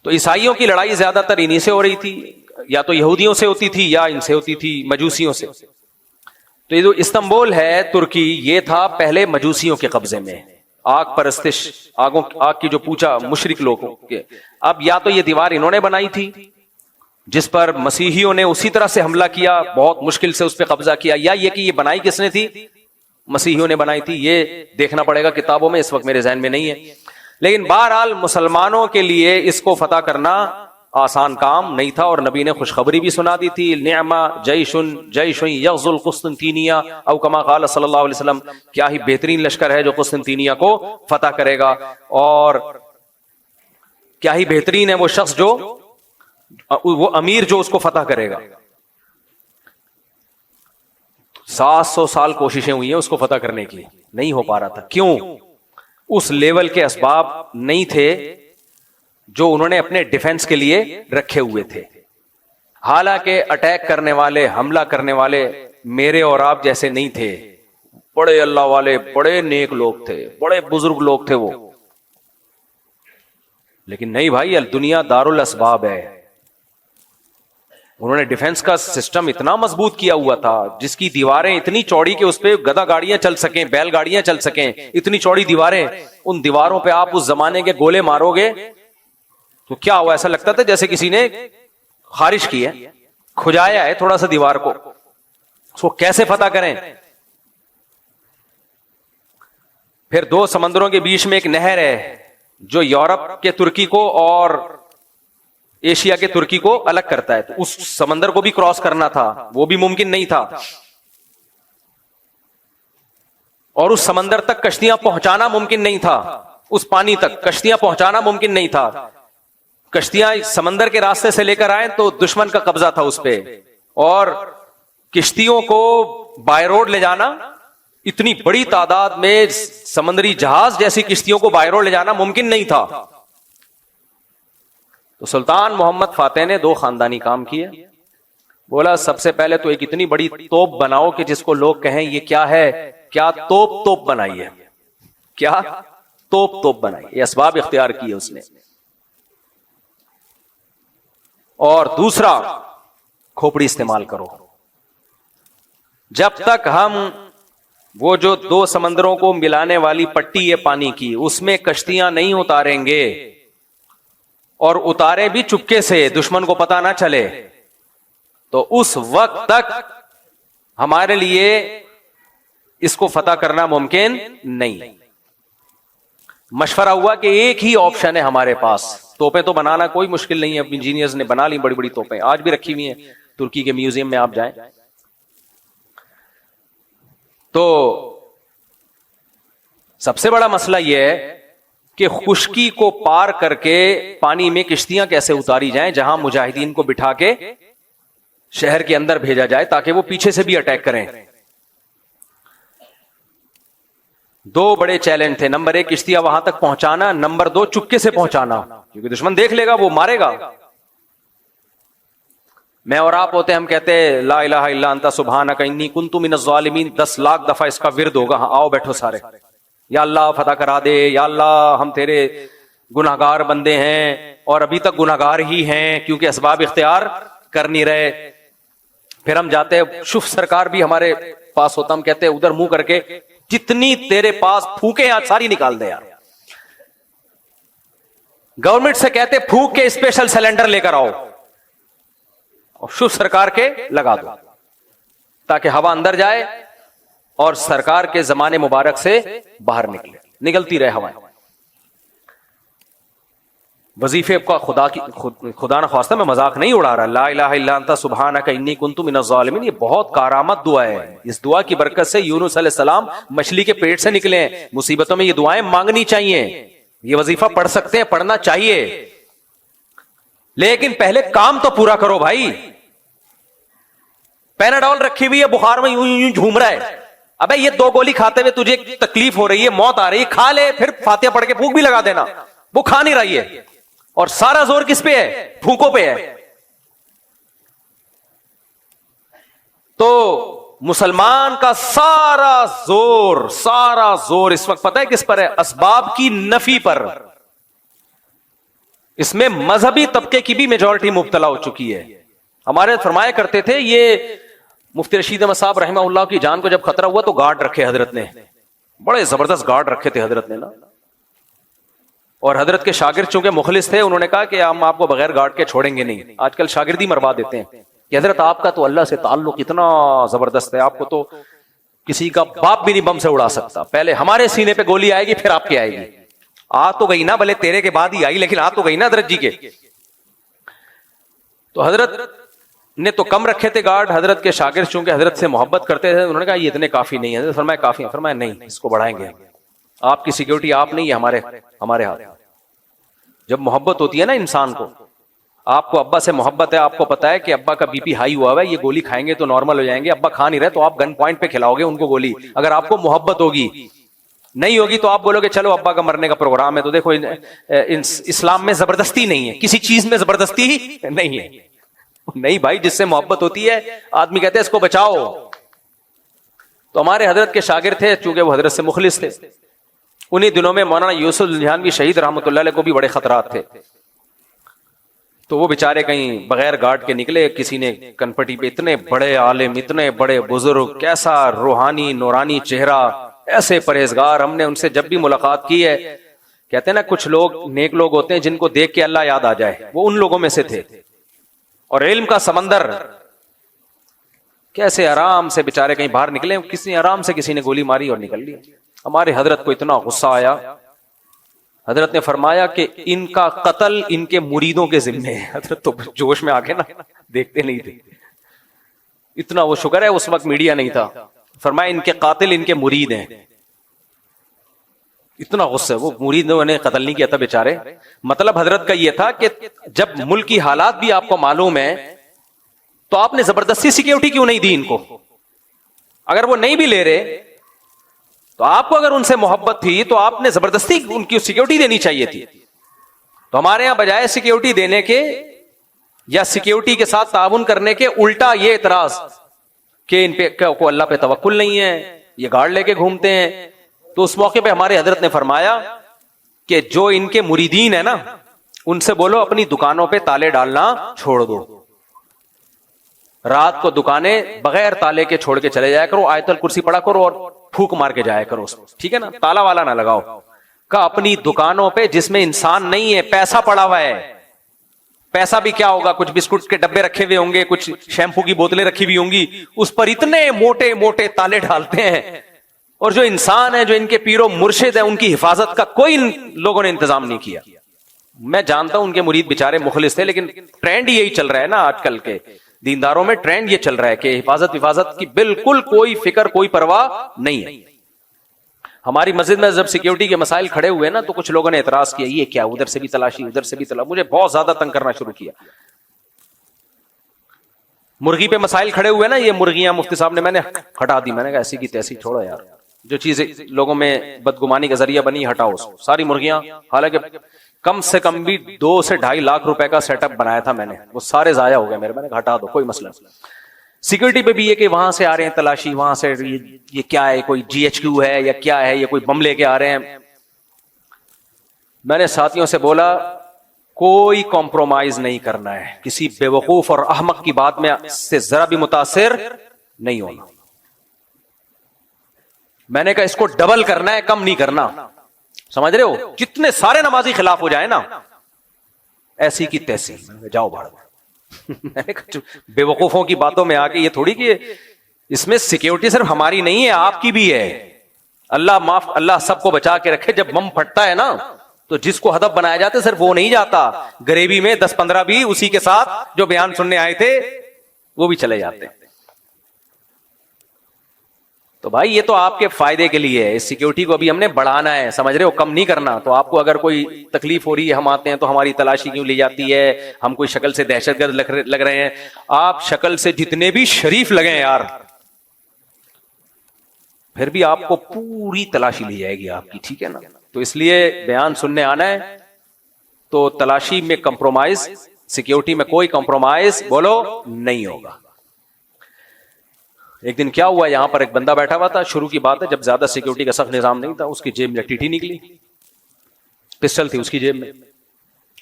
تو عیسائیوں کی لڑائی زیادہ تر انہی سے ہو رہی تھی, یا تو یہودیوں سے ہوتی تھی یا ان سے ہوتی تھی مجوسیوں سے. تو یہ جو استنبول ہے ترکی, یہ تھا پہلے مجوسیوں کے قبضے میں, آگ پرستش, آگ کی جو پوجا مشرک لوگوں کے. اب یا تو یہ دیوار انہوں نے بنائی تھی جس پر مسیحیوں نے اسی طرح سے حملہ کیا, بہت مشکل سے اس پہ قبضہ کیا, یا یہ کہ یہ بنائی کس نے تھی؟ مسیحیوں نے بنائی تھی. یہ دیکھنا پڑے گا کتابوں میں, اس وقت میرے ذہن میں نہیں ہے. لیکن بہرحال مسلمانوں کے لیے اس کو فتح کرنا آسان کام نہیں تھا, اور نبی نے خوشخبری بھی سنا دی تھی, نعما جیش یغزو القسطنطینیہ او کما قال صلی اللہ علیہ وسلم, کیا ہی بہترین لشکر ہے جو قسطنطینیہ کو فتح کرے گا, اور کیا ہی بہترین ہے وہ شخص جو, وہ امیر جو اس کو فتح کرے گا. 700 سال کوششیں ہوئی ہیں اس کو فتح کرنے کی, نہیں ہو پا رہا تھا. کیوں؟ اس لیول کے اسباب نہیں تھے جو انہوں نے اپنے ڈیفنس کے لیے رکھے ہوئے تھے. حالانکہ اٹیک کرنے والے, حملہ کرنے والے میرے اور آپ جیسے نہیں تھے, بڑے اللہ والے, بڑے نیک لوگ تھے, بڑے بزرگ لوگ تھے وہ. لیکن نہیں بھائی, دنیا دار الاسباب ہے. انہوں نے ڈیفنس کا سسٹم اتنا مضبوط کیا ہوا تھا, جس کی دیواریں اتنی چوڑی کہ اس پہ گدا گاڑیاں چل سکیں, بیل گاڑیاں چل سکیں, اتنی چوڑی دیواریں. ان دیواروں پہ آپ اس زمانے کے گولے مارو گے تو کیا ہوا, ایسا لگتا تھا جیسے کسی نے خارش کی ہے, کھجایا ہے تھوڑا سا دیوار کو. اس کو کیسے فتح کریں؟ پھر 2 سمندروں کے بیچ میں ایک نہر ہے جو یورپ کے ترکی کو اور ایشیا کے ترکی کو الگ کرتا ہے, تو اس سمندر کو بھی کراس کرنا تھا, وہ بھی ممکن نہیں تھا. اور اس سمندر تک کشتیاں پہنچانا ممکن نہیں تھا, اس پانی تک کشتیاں پہنچانا ممکن نہیں تھا. کشتیاں سمندر کے راستے سے لے کر آئیں تو دشمن کا قبضہ تھا اس پہ, اور کشتیوں کو بائی روڈ لے جانا, اتنی بڑی تعداد میں سمندری جہاز جیسی کشتیوں کو بائی روڈ لے جانا ممکن نہیں تھا. تو سلطان محمد فاتح نے 2 خاندانی کام کیے. بولا سب سے پہلے تو ایک اتنی بڑی توپ بناؤ کہ جس کو لوگ کہیں یہ کیا ہے, کیا توپ بنائی ہے, کیا توپ بنائی. یہ اسباب اختیار کیے اس نے. اور دوسرا, کھوپڑی استعمال کرو. جب تک ہم وہ جو 2 سمندروں کو ملانے والی پٹی ہے پانی کی, اس میں کشتیاں نہیں اتاریں گے, اور اتارے بھی چپکے سے, دشمن کو پتا نہ چلے, تو اس وقت تک ہمارے لیے اس کو فتح کرنا ممکن نہیں. مشورہ ہوا کہ ایک ہی آپشن ہے ہمارے پاس, توپیں تو بنانا کوئی مشکل نہیں ہے, اب انجینئرز نے بنا لی بڑی بڑی توپیں, آج بھی رکھی ہوئی ہیں ترکی کے میوزیم میں آپ جائیں. تو سب سے بڑا مسئلہ یہ ہے کہ خشکی کو پار کر کے پانی میں کشتیاں کیسے اتاری جائیں, جہاں مجاہدین کو بٹھا کے شہر کے اندر بھیجا جائے تاکہ وہ پیچھے سے بھی اٹیک کریں. 2 بڑے چیلنج تھے. نمبر 1 کشتیاں وہاں تک پہنچانا, نمبر 2 چپکے سے پہنچانا, کیونکہ دشمن دیکھ لے گا وہ مارے گا. میں اور آپ ہوتے ہم کہتے لا الہ الا انت سبحانک انی کنت من الظالمین 10 لاکھ دفعہ اس کا ورد ہوگا. ہاں آؤ بیٹھو سارے, یا اللہ فتح کرا دے, یا اللہ ہم تیرے گناہگار بندے ہیں اور ابھی تک گناہگار ہی ہیں کیونکہ اسباب اختیار کر نہیں رہے. پھر ہم جاتے شف سرکار بھی ہمارے پاس ہوتا, ہم کہتے ادھر منہ کر کے جتنی تیرے پاس پھونکے آج ساری نکال دے یار. گورنمنٹ سے کہتے پھونک کے اسپیشل سلنڈر لے کر آؤ اور شف سرکار کے لگا دو تاکہ ہوا اندر جائے اور سرکار کے زمانے مبارک سے باہر نکلتی رہے ہوائیں. وظیفے کا خدا نہ خواستہ میں مذاق نہیں اڑا رہا. لا الہ الا انت سبحانک انی کنت من الظالمین, یہ بہت کارآمد دعا ہے. اس دعا کی برکت سے یونس علیہ السلام مچھلی کے پیٹ سے نکلے ہیں. مصیبتوں میں یہ دعائیں مانگنی چاہیے, یہ وظیفہ پڑھ سکتے ہیں, پڑھنا چاہیے, لیکن پہلے کام تو پورا کرو بھائی. پیناڈول رکھی ہوئی ہے, بخار میں یوں یوں جھوم رہا ہے, ابے یہ 2 گولی کھاتے ہوئے تجھے تکلیف ہو رہی ہے, موت آ رہی ہے, کھا لے, پھر فاتحہ پڑھ کے پھونک بھی لگا دینا. وہ کھا نہیں رہی ہے اور سارا زور کس پہ ہے؟ پھونکوں پہ ہے. تو مسلمان کا سارا زور اس وقت پتہ ہے کس پر ہے؟ اسباب کی نفی پر. اس میں مذہبی طبقے کی بھی میجورٹی مبتلا ہو چکی ہے. ہمارے فرمایا کرتے تھے, یہ مفتی رشید احمد صاحب رحمہ اللہ کی جان کو جب خطرہ ہوا تو گارڈ رکھے حضرت نے, بڑے زبردست گارڈ رکھے تھے حضرت نے نا. اور حضرت کے شاگرد چونکہ مخلص تھے, انہوں نے کہا کہ ہم آپ کو بغیر گارڈ کے چھوڑیں گے نہیں. آج کل شاگردی مروا دیتے ہیں کہ حضرت آپ کا تو اللہ سے تعلق اتنا زبردست ہے, آپ کو تو کسی کا باپ بھی نہیں بم سے اڑا سکتا. پہلے ہمارے سینے پہ گولی آئے گی پھر آپ کی آئے گی. آ تو گئی نا, بھلے تیرے کے بعد ہی آئی, لیکن آ تو گئی نا حضرت جی کے. تو حضرت نے تو کم رکھے تھے گارڈ. حضرت کے شاگرد چونکہ حضرت سے محبت کرتے تھے, انہوں نے کہا یہ اتنے کافی نہیں ہے. حضرت فرمایا کافی ہے. فرمایا نہیں, اس کو بڑھائیں گے. آپ کی سیکیورٹی آپ نہیں, یہ ہمارے ہاتھ. جب محبت ہوتی ہے نا انسان کو, آپ کو ابا سے محبت ہے, آپ کو پتا ہے کہ ابا کا بی پی ہائی ہوا ہے, یہ گولی کھائیں گے تو نارمل ہو جائیں گے, ابا کھا نہیں رہے تو آپ گن پوائنٹ پہ کھلاؤ گے ان کو گولی. اگر آپ کو محبت ہوگی, نہیں ہوگی تو آپ بولو گے چلو ابا کا مرنے کا پروگرام ہے. تو دیکھو اسلام میں زبردستی نہیں ہے, کسی چیز میں زبردستی نہیں ہے. نہیں بھائی, جس سے محبت ہوتی ہے آدمی کہتے ہیں اس کو بچاؤ. تو ہمارے حضرت کے شاگرد تھے, چونکہ وہ حضرت سے مخلص تھے. انہی دنوں میں مولانا یوسف الجھانوی شہید رحمۃ اللہ علیہ کو بھی بڑے خطرات تھے. تو وہ بیچارے کہیں بغیر گارڈ کے نکلے. کسی نے کنپٹی پہ, اتنے بڑے عالم, اتنے بڑے بزرگ, کیسا روحانی نورانی چہرہ, ایسے پرہیزگار. ہم نے ان سے جب بھی ملاقات کی ہے, کہتے ہیں نا کچھ لوگ نیک لوگ ہوتے ہیں جن کو دیکھ کے اللہ یاد آ جائے, وہ ان لوگوں میں سے تھے. اور علم کا سمندر, کیسے آرام سے بیچارے کہیں باہر نکلے, کسی آرام سے کسی نے گولی ماری اور نکل لی. ہمارے حضرت کو اتنا غصہ آیا, حضرت نے فرمایا کہ ان کا قتل ان کے مریدوں کے ذمے ہے. حضرت تو جوش میں آ کے نا دیکھتے نہیں تھے, اتنا وہ شکر ہے اس وقت میڈیا نہیں تھا. فرمایا ان کے قاتل ان کے مرید ہیں. اتنا غصہ, وہ مریدوں نے قتل نہیں کیا تھا بیچارے. مطلب حضرت کا یہ تھا کہ جب ملک کی حالات بھی آپ کو معلوم ہے تو آپ نے زبردستی سیکیورٹی کیوں نہیں دی ان کو؟ اگر وہ نہیں بھی لے رہے تو آپ کو اگر ان سے محبت تھی تو آپ نے زبردستی ان کی سیکیورٹی دینی چاہیے تھی. تو ہمارے یہاں بجائے سیکیورٹی دینے کے یا سیکیورٹی کے ساتھ تعاون کرنے کے, الٹا یہ اعتراض کہ ان پہ کو اللہ پہ توکل نہیں ہے, یہ گارڈ لے کے گھومتے ہیں. تو اس موقع پہ ہمارے حضرت نے فرمایا کہ جو ان کے مریدین ہیں نا, ان سے بولو اپنی دکانوں پہ تالے ڈالنا چھوڑ دو. رات کو دکانیں بغیر تالے کے چھوڑ کے چلے جایا کرو, آیت الکرسی پڑھا کرو اور پھونک مار کے جایا کرو, ٹھیک ہے نا, تالا والا نہ لگاؤ. کہ اپنی دکانوں پہ جس میں انسان نہیں ہے, پیسہ پڑا ہوا ہے, پیسہ بھی کیا ہوگا, کچھ بسکٹ کے ڈبے رکھے ہوئے ہوں گے, کچھ شیمپو کی بوتلیں رکھی ہوئی ہوں گی, اس پر اتنے موٹے موٹے تالے ڈالتے ہیں. اور جو انسان ہے, جو ان کے پیر و مرشد ہے, ان کی حفاظت کا کوئی لوگوں نے انتظام نہیں کیا. میں جانتا ہوں ان کے مرید بیچارے مخلص تھے, لیکن ٹرینڈ یہی چل رہا ہے نا آج کل کے دینداروں میں, ٹرینڈ یہ چل رہا ہے کہ حفاظت کی بالکل کوئی فکر کوئی پرواہ نہیں ہے. ہماری مسجد میں جب سیکیورٹی کے مسائل کھڑے ہوئے نا تو کچھ لوگوں نے اعتراض کیا, یہ کیا, ادھر سے بھی تلاشی ادھر سے بھی تلاشی. مجھے بہت زیادہ تنگ کرنا شروع کیا. مرغی پہ مسائل کھڑے ہوئے نا, یہ مرغیاں مفتی صاحب نے, میں نے ہٹا دی. میں نے کہا ایسی کی تیسی چھوڑو یار, جو چیزیں لوگوں میں بدگمانی کا ذریعہ بنی ہٹاؤ ساری مرغیاں. حالانکہ کم سے کم بھی 2 سے 2.5 لاکھ روپے کا سیٹ اپ بنایا تھا میں نے, وہ سارے ضائع ہو گئے میرے. میں نے ہٹا دو, کوئی مسئلہ نہیں. سیکورٹی پہ بھی یہ کہ وہاں سے آ رہے ہیں تلاشی, وہاں سے یہ کیا ہے, کوئی GHQ ہے یا کیا ہے, یہ کوئی بم لے کے آ رہے ہیں. میں نے ساتھیوں سے بولا کوئی کمپرومائز نہیں کرنا ہے, کسی بے وقوف اور احمق کی بات میں سے ذرا بھی متاثر نہیں ہونا. میں نے کہا اس کو ڈبل کرنا ہے, کم نہیں کرنا. سمجھ رہے ہو, جتنے سارے نمازی خلاف ہو جائیں نا ایسی کی تیسی, جاؤ باہر. میں نے کہا بے وقوفوں کی باتوں میں آ کے یہ تھوڑی کہ اس میں سیکیورٹی صرف ہماری نہیں ہے, آپ کی بھی ہے. اللہ سب کو بچا کے رکھے. جب بم پھٹتا ہے نا تو جس کو ہدف بنایا جاتا ہے صرف وہ نہیں جاتا, غریبی میں 10-15 بھی اسی کے ساتھ جو بیان سننے آئے تھے وہ بھی چلے جاتے ہیں. تو بھائی یہ تو آپ کے فائدے کے لیے ہے, اس سیکیورٹی کو ابھی ہم نے بڑھانا ہے, سمجھ رہے ہو, کم نہیں کرنا. تو آپ کو اگر کوئی تکلیف ہو رہی ہے, ہم آتے ہیں تو ہماری تلاشی کیوں لی جاتی ہے, ہم کوئی شکل سے دہشت گرد لگ رہے ہیں. آپ شکل سے جتنے بھی شریف لگے یار, پھر بھی آپ کو پوری تلاشی لی جائے گی آپ کی, ٹھیک ہے نا. تو اس لیے بیان سننے آنا ہے تو تلاشی میں کمپرومائز, سیکیورٹی میں کوئی کمپرومائز بولو نہیں ہوگا. ایک دن کیا ہوا, یہاں پر ایک بندہ بیٹھا ہوا تھا, شروع کی بات ہے جب زیادہ سیکیورٹی کا سخت نظام نہیں تھا, اس کی جیب میں ٹیٹی نکلی, پسٹل تھی اس کی جیب میں.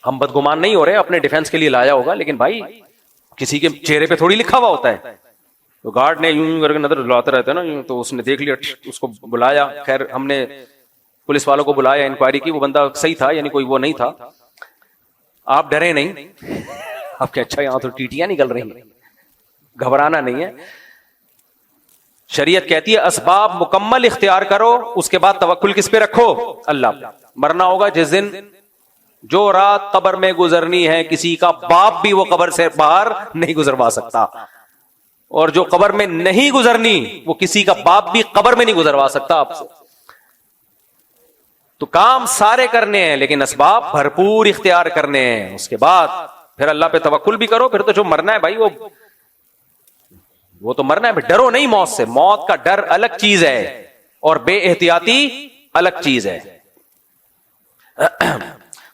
ہم بدگمان نہیں ہو رہے, اپنے ڈیفنس کے لیے لایا ہوگا, لیکن بھائی کسی کے چہرے پہ تھوڑی لکھا ہوا ہوتا ہے. تو گارڈ نے یوں کر کے نظر ڈلاتے رہتے نا, تو اس نے دیکھ لیا, اس کو بلایا. خیر ہم نے پولیس والوں کو بلایا, انکوائری کی, وہ بندہ صحیح تھا, یعنی کوئی وہ نہیں تھا. آپ ڈرے نہیں, آپ کہ اچھا یہاں تو ٹیٹیاں نکل رہی ہیں, گھبرانا نہیں ہے. شریعت کہتی ہے اسباب مکمل اختیار کرو, اس کے بعد توکل کس پہ رکھو, اللہ. مرنا ہوگا جس دن, جو رات قبر میں گزرنی ہے, کسی کا باپ بھی وہ قبر سے باہر نہیں گزروا سکتا, اور جو قبر میں نہیں گزرنی وہ کسی کا باپ بھی قبر میں نہیں گزروا سکتا آپ سے. تو کام سارے کرنے ہیں لیکن اسباب بھرپور اختیار کرنے ہیں, اس کے بعد پھر اللہ پہ توکل بھی کرو. پھر تو جو مرنا ہے بھائی وہ تو مرنا ہے, ڈرو نہیں موت سے. موت کا ڈر الگ چیز ہے اور بے احتیاطی الگ چیز ہے.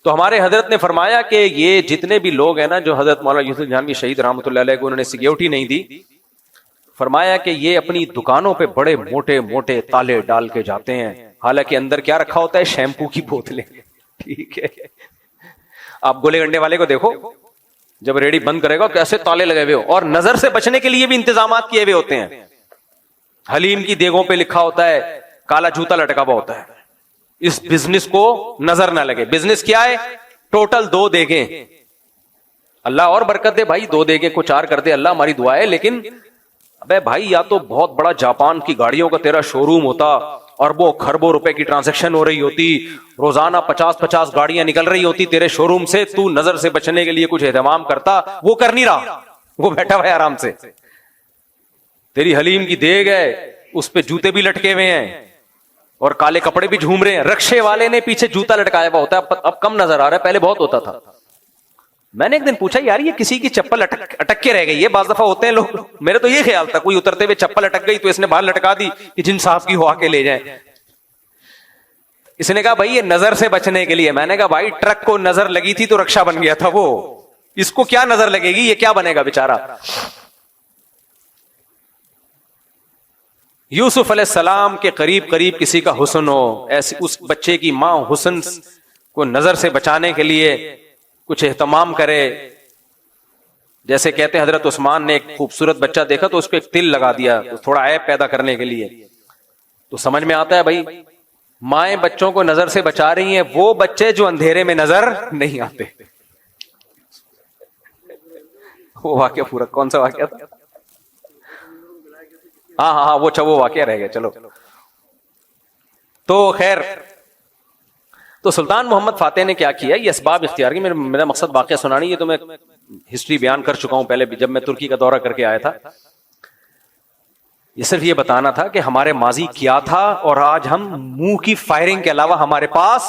تو ہمارے حضرت نے فرمایا کہ یہ جتنے بھی لوگ ہیں نا, جو حضرت مولانا یوسف جہانوی شہید رحمۃ اللہ علیہ کو انہوں نے سیکیورٹی نہیں دی, فرمایا کہ یہ اپنی دکانوں پہ بڑے موٹے موٹے تالے ڈال کے جاتے ہیں, حالانکہ اندر کیا رکھا ہوتا ہے, شیمپو کی بوتلیں. ٹھیک ہے, آپ گولے گنڈے والے کو دیکھو, جب ریڈی بند کرے گا کیسے تالے لگے ہوئے ہو, اور نظر سے بچنے کے لیے بھی انتظامات کیے ہوئے ہوتے ہیں. حلیم کی دیگوں پہ لکھا ہوتا ہے, کالا جوتا لٹکا ہوا ہوتا ہے, اس بزنس کو نظر نہ لگے. بزنس کیا ہے, ٹوٹل 2 دیگیں. اللہ اور برکت دے بھائی, 2 دیگیں کو 4 کر دے, اللہ ہماری دعا ہے. لیکن ابے بھائی یا تو بہت بڑا جاپان کی گاڑیوں کا تیرا شو روم ہوتا, اربوں خربوں روپے کی ٹرانزیکشن ہو رہی ہوتی, روزانہ 50 گاڑیاں نکل رہی ہوتی تیرے شو روم سے, تو نظر سے بچنے کے لیے کچھ اہتمام کرتا, وہ کر نہیں رہا, وہ بیٹھا ہوا ہے آرام سے. تیری حلیم کی دیگ ہے, اس پہ جوتے بھی لٹکے ہوئے ہیں اور کالے کپڑے بھی جھوم رہے ہیں. رکشے والے نے پیچھے جوتا لٹکایا ہوا ہوتا ہے, اب کم نظر آ رہا ہے, پہلے بہت ہوتا تھا. میں نے ایک دن پوچھا یار یہ کسی کی چپل اٹک کے رہ گئی ہے, بعض دفعہ ہوتے ہیں لوگ, میرے تو یہ خیال تھا کوئی اترتے ہوئے چپل اٹک گئی تو اس نے باہر لٹکا دی کہ جن صاحب کی ہوا کے لے جائیں. اس نے کہا بھائی یہ نظر سے بچنے کے لیے. میں نے کہا بھائی ٹرک کو نظر لگی تھی تو رکشا بن گیا تھا وہ, اس کو کیا نظر لگے گی, یہ کیا بنے گا بیچارہ. یوسف علیہ السلام کے قریب قریب کسی کا حسن ہو, ایسی اس بچے کی ماں حسن کو نظر سے بچانے کے لیے کچھ اہتمام کرے. جیسے کہتے ہیں حضرت عثمان نے ایک خوبصورت بچہ دیکھا تو اس کو ایک تل لگا دیا تھوڑا عیب پیدا کرنے کے لیے. تو سمجھ میں آتا ہے بھائی مائیں بچوں کو نظر سے بچا رہی ہیں, وہ بچے جو اندھیرے میں نظر نہیں آتے. وہ واقعہ پورا کون سا واقعہ تھا, ہاں وہ واقعہ رہ گیا. چلو تو خیر, تو سلطان محمد فاتح نے کیا کیا, یہ اسباب اختیار کی. میرا مقصد واقعہ سنانی, یہ تو میں ہسٹری بیان کر چکا ہوں پہلے بھی جب میں ترکی کا دورہ کر کے آیا تھا. یہ صرف یہ بتانا تھا کہ ہمارے ماضی کیا تھا, اور آج ہم منہ کی فائرنگ کے علاوہ ہمارے پاس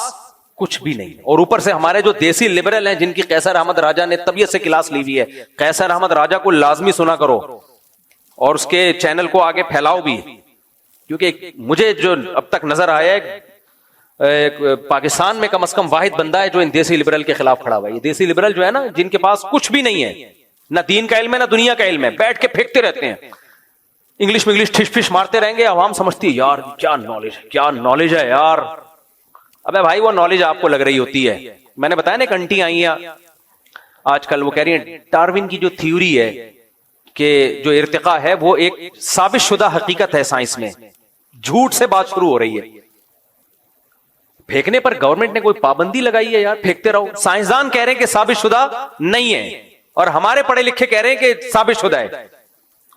کچھ بھی نہیں. اور اوپر سے ہمارے جو دیسی لبرل ہیں جن کی قیصر احمد راجہ نے طبیعت سے کلاس لی ہوئی ہے, قیصر احمد راجہ کو لازمی سنا کرو اور اس کے چینل کو آگے پھیلاؤ بھی, کیونکہ مجھے جو اب تک نظر آیا ہے پاکستان میں کم از کم واحد بندہ ہے جو ان دیسی لبرل کے خلاف کھڑا ہوا ہے. یہ دیسی لبرل جو ہے نا، جن کے پاس کچھ بھی نہیں ہے، نہ دین کا علم ہے نہ دنیا کا علم ہے، بیٹھ کے پھینکتے رہتے ہیں انگلش میں انگلش ٹھش پھش مارتے رہیں گے. عوام سمجھتی ہے یار کیا نالج ہے، کیا نالج ہے یار. ابے بھائی وہ نالج آپ کو لگ رہی ہوتی ہے. میں نے بتایا نا ایک انٹی آئی ہیں آج کل، وہ کہہ رہی ہیں ڈارون کی جو تھیوری ہے کہ جو ارتقاء ہے وہ ایک ثابت شدہ حقیقت ہے سائنس میں، جھوٹ سے بات شروع ہو رہی ہے. پھینکنے پر گورنمنٹ نے کوئی پابندی لگائی ہے یار؟ پھینکتے رہو. سائنسدان کہہ رہے ہیں کہ ثابت شدہ نہیں ہے، اور ہمارے پڑھے لکھے کہہ رہے ہیں کہ ثابت شدہ ہے.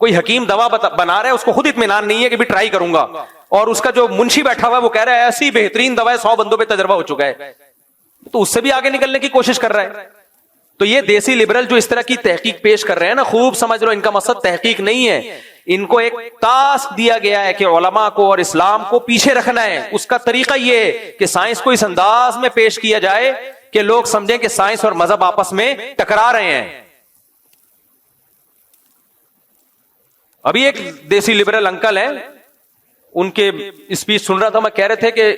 کوئی حکیم دوا بنا رہا ہے، اس کو خود اطمینان نہیں ہے کہ بھی ٹرائی کروں گا، اور اس کا جو منشی بیٹھا ہوا ہے وہ کہہ رہا ہے ایسی بہترین دوا ہے 100 بندوں پہ تجربہ ہو چکا ہے، تو اس سے بھی آگے نکلنے کی کوشش کر رہا ہے. تو یہ دیسی لبرل جو اس طرح کی تحقیق پیش کر رہے ہیں نا، خوب سمجھ لو ان کا مقصد تحقیق نہیں ہے. ان کو ایک ٹاسک دیا گیا ہے کہ علماء کو اور اسلام کو پیچھے رکھنا ہے. اس کا طریقہ یہ ہے کہ سائنس کو اس انداز میں پیش کیا جائے کہ لوگ سمجھیں کہ سائنس اور مذہب آپس میں ٹکرا رہے ہیں. ابھی ایک دیسی لبرل انکل ہیں، ان کے اسپیچ سن رہا تھا میں، کہہ رہے تھے کہ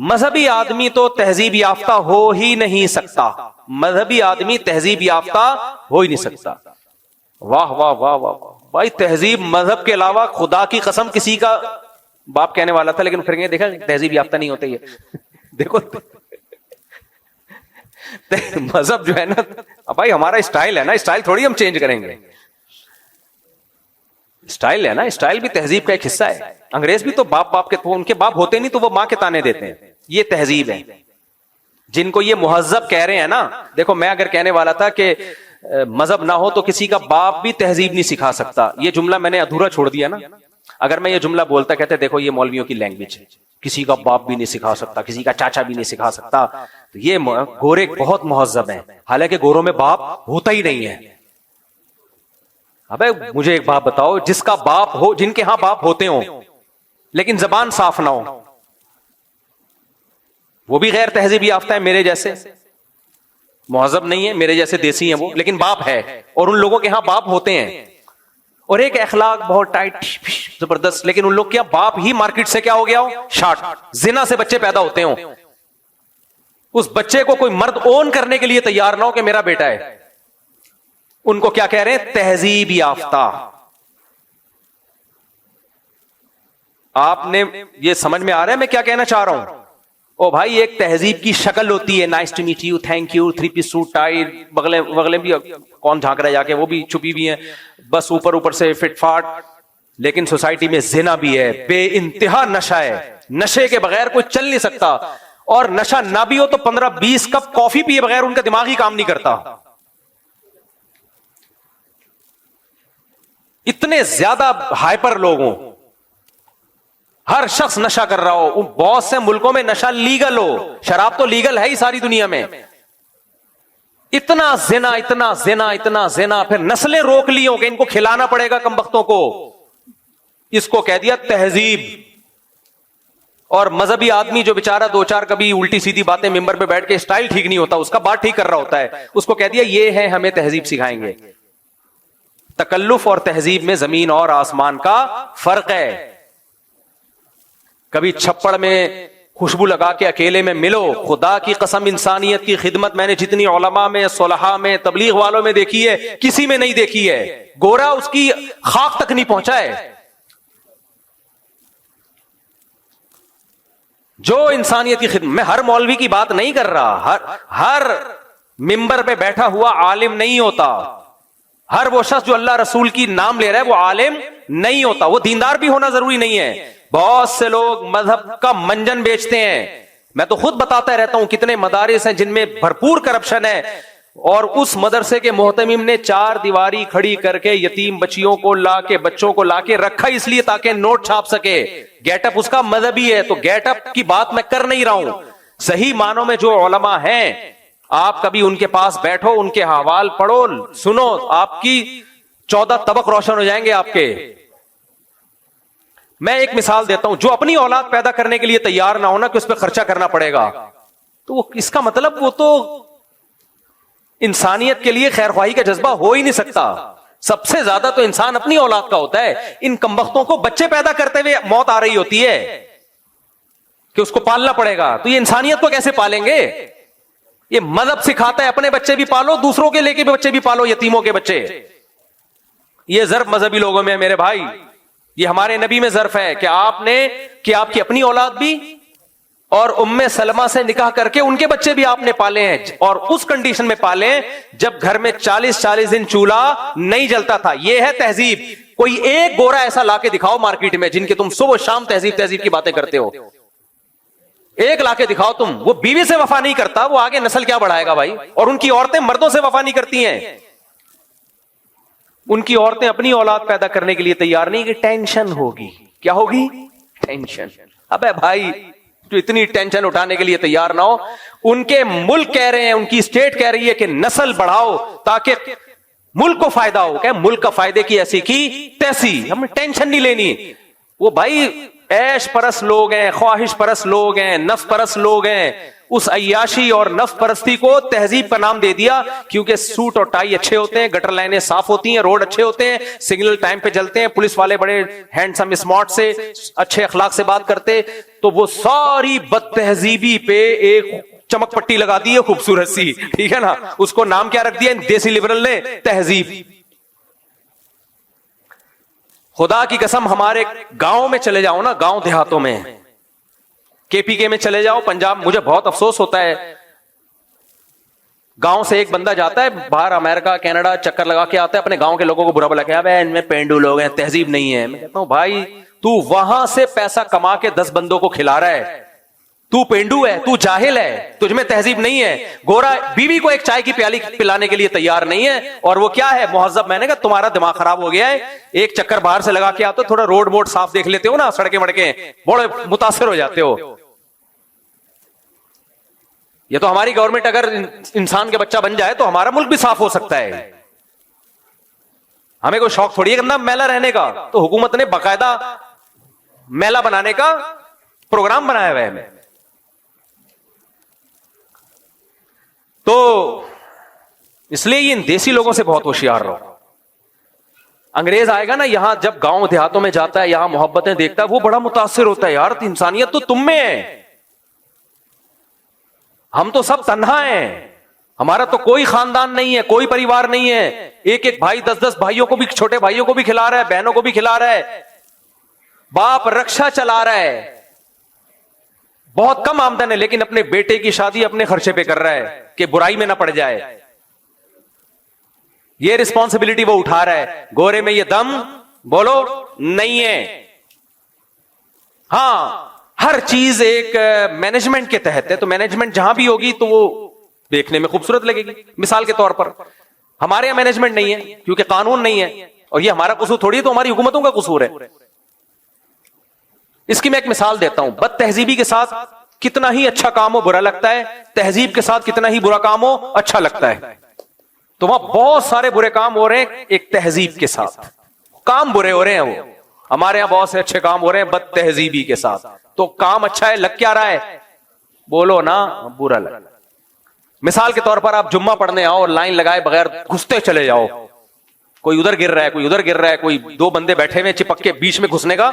مذہبی آدمی تو تہذیب یافتہ ہو ہی نہیں سکتا، مذہبی آدمی تہذیب یافتہ ہو ہی نہیں سکتا. واہ واہ واہ واہ بھائی، تہذیب مذہب کے علاوہ خدا کی قسم کسی کا باپ کہنے والا تھا، لیکن پھر دیکھا تہذیب یافتہ نہیں ہوتے. یہ دیکھو مذہب جو ہے نا بھائی ہمارا اسٹائل ہے نا، اسٹائل تھوڑی ہم چینج کریں گے. اسٹائل ہے نا، اسٹائل بھی تہذیب کا ایک حصہ ہے. انگریز بھی تو باپ کے، ان کے باپ ہوتے نہیں تو وہ ماں کے تانے دیتے ہیں. یہ تہذیب ہے. جن کو یہ مہذب کہہ رہے ہیں نا، دیکھو میں اگر کہنے والا تھا کہ مذہب نہ ہو تو کسی کا باپ بھی تہذیب نہیں سکھا سکتا، یہ جملہ میں نے ادھورا چھوڑ دیا نا. اگر میں یہ جملہ بولتا کہتے دیکھو یہ مولویوں کی لینگویج ہے، کسی کا باپ بھی نہیں سکھا سکتا، کسی کا چاچا بھی نہیں سکھا سکتا، تو یہ گورے بہت مہذب ہیں، حالانکہ گوروں میں باپ ہوتا ہی نہیں ہے. ابے مجھے ایک بات بتاؤ، جس کا باپ ہو، جن کے ہاں باپ ہوتے ہوں لیکن زبان صاف نہ ہو، وہ بھی غیر تہذیب یافتہ ہے، میرے جیسے مہذب نہیں ہے، میرے جیسے دیسی ہیں وہ، لیکن باپ ہے. اور ان لوگوں کے ہاں باپ ہوتے ہیں، اور ایک اخلاق بہت ٹائٹ زبردست، لیکن ان لوگ کیا باپ ہی مارکیٹ سے کیا ہو گیا ہو، شارٹ، زنا سے بچے پیدا ہوتے ہوں. اس بچے کو کوئی مرد اون کرنے کے لیے تیار نہ ہو کہ میرا بیٹا ہے. ان کو کیا کہہ رہے ہیں؟ تہذیب یافتہ. آپ نے یہ سمجھ میں آ رہا ہے میں کیا کہنا چاہ رہا ہوں؟ او بھائی ایک تہذیب کی شکل ہوتی ہے، nice to meet you, thank you, 3 piece suit tie, بغلے بھی کون جھانک رہا ہے جا کے، وہ بھی چھپی بھی ہیں بس اوپر سے فٹ فاٹ. لیکن سوسائٹی میں زنا بھی ہے، بے انتہا نشہ ہے، نشے کے بغیر کوئی چل نہیں سکتا. اور نشہ نہ بھی ہو تو 15-20 کپ کافی پیے بغیر ان کا دماغ ہی کام نہیں کرتا. اتنے زیادہ ہائپر لوگ ہوں، ہر شخص نشہ کر رہا ہو. بہت سے ملکوں میں نشہ لیگل ہو، شراب تو لیگل ہے ہی ساری دنیا میں. اتنا زنا، اتنا زنا، اتنا زنا، پھر نسلیں روک لی ہوں کہ ان کو کھلانا پڑے گا کمبختوں کو. اس کو کہہ دیا تہذیب. اور مذہبی آدمی جو بیچارہ 2-4 کبھی الٹی سیدھی باتیں ممبر پہ بیٹھ کے اسٹائل ٹھیک نہیں ہوتا، اس کا بات ٹھیک کر رہا ہوتا ہے، اس کو کہہ دیا یہ ہے ہمیں تہذیب سکھائیں گے. تکلف اور تہذیب میں زمین اور آسمان کا فرق ہے. کبھی چھپڑ میں خوشبو لگا کے اکیلے میں ملو، خدا کی قسم انسانیت کی خدمت میں نے جتنی علماء میں، صلحاء میں، تبلیغ والوں میں دیکھی ہے کسی میں نہیں دیکھی ہے. گورا اس کی خاک تک نہیں پہنچا ہے. جو انسانیت کی خدمت، میں ہر مولوی کی بات نہیں کر رہا، ہر ممبر پہ بیٹھا ہوا عالم نہیں ہوتا. ہر وہ شخص جو اللہ رسول کی نام لے رہا ہے وہ عالم نہیں ہوتا، وہ دیندار بھی ہونا ضروری نہیں ہے. بہت سے لوگ مذہب کا منجن بیچتے ہیں. میں تو خود بتاتا رہتا ہوں کتنے مدارس ہیں جن میں بھرپور کرپشن ہے، اور اس مدرسے کے محتمم نے 4 دیواری کھڑی کر کے یتیم بچوں کو لا کے رکھا اس لیے تاکہ نوٹ چھاپ سکے. گیٹ اپ اس کا مذہبی ہے، تو گیٹ اپ کی بات میں کر نہیں رہا ہوں. صحیح معنوں میں جو علماء ہیں، آپ کبھی ان کے پاس بیٹھو، ان کے حوال پڑھو، سنو، آپ کی 14 طبق روشن ہو جائیں گے آپ کے. میں ایک مثال دیتا ہوں، جو اپنی اولاد پیدا کرنے کے لیے تیار نہ ہونا کہ اس پہ خرچہ کرنا پڑے گا، تو اس کا مطلب وہ تو انسانیت کے لیے خیر خواہی کا جذبہ ہو ہی نہیں سکتا. سب سے زیادہ تو انسان اپنی اولاد کا ہوتا ہے. ان کمبختوں کو بچے پیدا کرتے ہوئے موت آ رہی ہوتی ہے. کہ اس کو پالنا پڑے گا. تو یہ انسانیت کو کیسے پالیں گے؟ یہ مذہب سکھاتا ہے اپنے بچے بھی پالو, دوسروں کے لے کے بچے بھی پالو, یتیموں کے بچے. یہ ظرف مذہبی لوگوں میں میرے بھائی, یہ ہمارے نبی میں ظرف ہے کہ آپ کی اپنی اولاد بھی اور ام سلمہ سے نکاح کر کے ان کے بچے بھی آپ نے پالے ہیں, اور اس کنڈیشن میں پالے جب گھر میں 40 دن چولہا نہیں جلتا تھا. یہ ہے تہذیب. کوئی ایک گورا ایسا لا کے دکھاؤ مارکیٹ میں جن کے تم صبح شام تہذیب کی باتیں کرتے ہو, ایک لا کے دکھاؤ تم. وہ بیوی سے وفا نہیں کرتا, وہ آگے نسل کیا بڑھائے گا بھائی؟ اور ان کی عورتیں مردوں سے وفا نہیں کرتی ہیں. ان کی عورتیں اپنی اولاد پیدا کرنے کے لیے تیار نہیں کہ ٹینشن ہوگی. کیا ہوگی؟ ٹینشن. ابے بھائی جو اتنی ٹینشن اٹھانے کے لیے تیار نہ ہو, ان کے ملک کہہ رہے ہیں, ان کی اسٹیٹ کہہ رہی ہے کہ نسل بڑھاؤ تاکہ ملک کو فائدہ ہو. کہ ملک کا فائدے کی ایسی کی تیسی, ہم ٹینشن نہیں لینی. وہ بھائی عیش پرست لوگ ہیں, خواہش پرست لوگ ہیں, نفس پرست لوگ ہیں. اس عیاشی اور نفس پرستی کو تہذیب کا نام دے دیا, کیونکہ سوٹ اور ٹائی اچھے ہوتے ہیں, گٹر لائنیں صاف ہوتی ہیں, روڈ اچھے ہوتے ہیں, سگنل ٹائم پہ چلتے ہیں, پولیس والے بڑے ہینڈسم اسمارٹ سے اچھے اخلاق سے بات کرتے. تو وہ ساری بد تہذیبی پہ ایک چمک پٹی لگا دی ہے خوبصورت سی, ٹھیک ہے نا. اس کو نام کیا رکھ دیا دیسی لبرل نے؟ تہذیب. خدا کی قسم ہمارے گاؤں میں چلے جاؤ نا, گاؤں دیہاتوں میں, کے پی کے میں چلے جاؤ, پنجاب, مجھے بہت افسوس ہوتا ہے. گاؤں سے ایک بندہ جاتا ہے باہر امریکہ کینیڈا, چکر لگا کے آتا ہے, اپنے گاؤں کے لوگوں کو برا بلا کے ان میں پینڈو لوگ ہیں, تہذیب نہیں ہے. میں کہتا ہوں بھائی تو وہاں سے پیسہ کما کے 10 بندوں کو کھلا رہا ہے, تو پینڈو ہے, تو جاہل ہے, تجھ میں تہذیب نہیں ہے. گورا بیوی کو ایک چائے کی پیالی پلانے کے لیے تیار نہیں ہے, اور وہ کیا ہے مہذب. میں نے کہا تمہارا دماغ خراب ہو گیا ہے. ایک چکر باہر سے لگا کے آتے ہو, تھوڑا روڈ موڈ صاف دیکھ لیتے ہو نا, سڑکیں مڑکیں, بڑے متاثر ہو جاتے ہو. یہ تو ہماری گورنمنٹ اگر انسان کے بچہ بن جائے تو ہمارا ملک بھی صاف ہو سکتا ہے. ہمیں کوئی شوق تھوڑی ہے گندا میلا رہنے کا, تو حکومت نے باقاعدہ میلا بنانے کا پروگرام بنایا ہوا ہے. تو اس لیے یہ ان دیسی لوگوں سے بہت ہوشیار رہو. انگریز آئے گا نا یہاں, جب گاؤں دیہاتوں میں جاتا ہے, یہاں محبتیں دیکھتا ہے, وہ بڑا متاثر ہوتا ہے. یار انسانیت تو تم میں ہے, ہم تو سب تنہا ہیں, ہمارا تو کوئی خاندان نہیں ہے, کوئی پریوار نہیں ہے. ایک ایک بھائی 10 بھائیوں کو بھی, چھوٹے بھائیوں کو بھی کھلا رہا ہے, بہنوں کو بھی کھلا رہا ہے. باپ رکشا چلا رہا ہے, بہت کم آمدن ہے, لیکن اپنے بیٹے کی شادی اپنے خرچے پہ کر رہا ہے کہ برائی میں نہ پڑ جائے. یہ رسپانسبلٹی وہ اٹھا رہا ہے. گورے میں یہ دم بولو نہیں ہے. ہاں ہر چیز ایک مینجمنٹ کے تحت ہے, تو مینجمنٹ جہاں بھی ہوگی تو وہ دیکھنے میں خوبصورت لگے گی. مثال کے طور پر ہمارے یہاں مینجمنٹ نہیں ہے کیونکہ قانون نہیں ہے, اور یہ ہمارا قصور تھوڑی ہے, تو ہماری حکومتوں کا قصور ہے. اس کی میں ایک مثال دیتا ہوں. بد تہذیبی کے ساتھ کتنا ہی اچھا کام ہو برا لگتا ہے, تہذیب کے ساتھ کتنا ہی برا کام ہو اچھا لگتا ہے. تو وہاں بہت سارے برے کام ہو رہے ہیں ایک تہذیب کے ساتھ, کام برے ہو رہے ہیں. وہ ہمارے یہاں بہت سے اچھے کام ہو رہے ہیں بد تہذیبی کے ساتھ. تو کام اچھا ہے, لگ کیا رہا ہے؟ بولو نا برا لگ. مثال کے طور پر آپ جمعہ پڑھنے آؤ اور لائن لگائے بغیر گھستے چلے جاؤ. کوئی ادھر گر رہا ہے, کوئی ادھر گر رہا ہے, کوئی 2 بندے بیٹھے ہوئے چپک کے بیچ میں گھسنے کا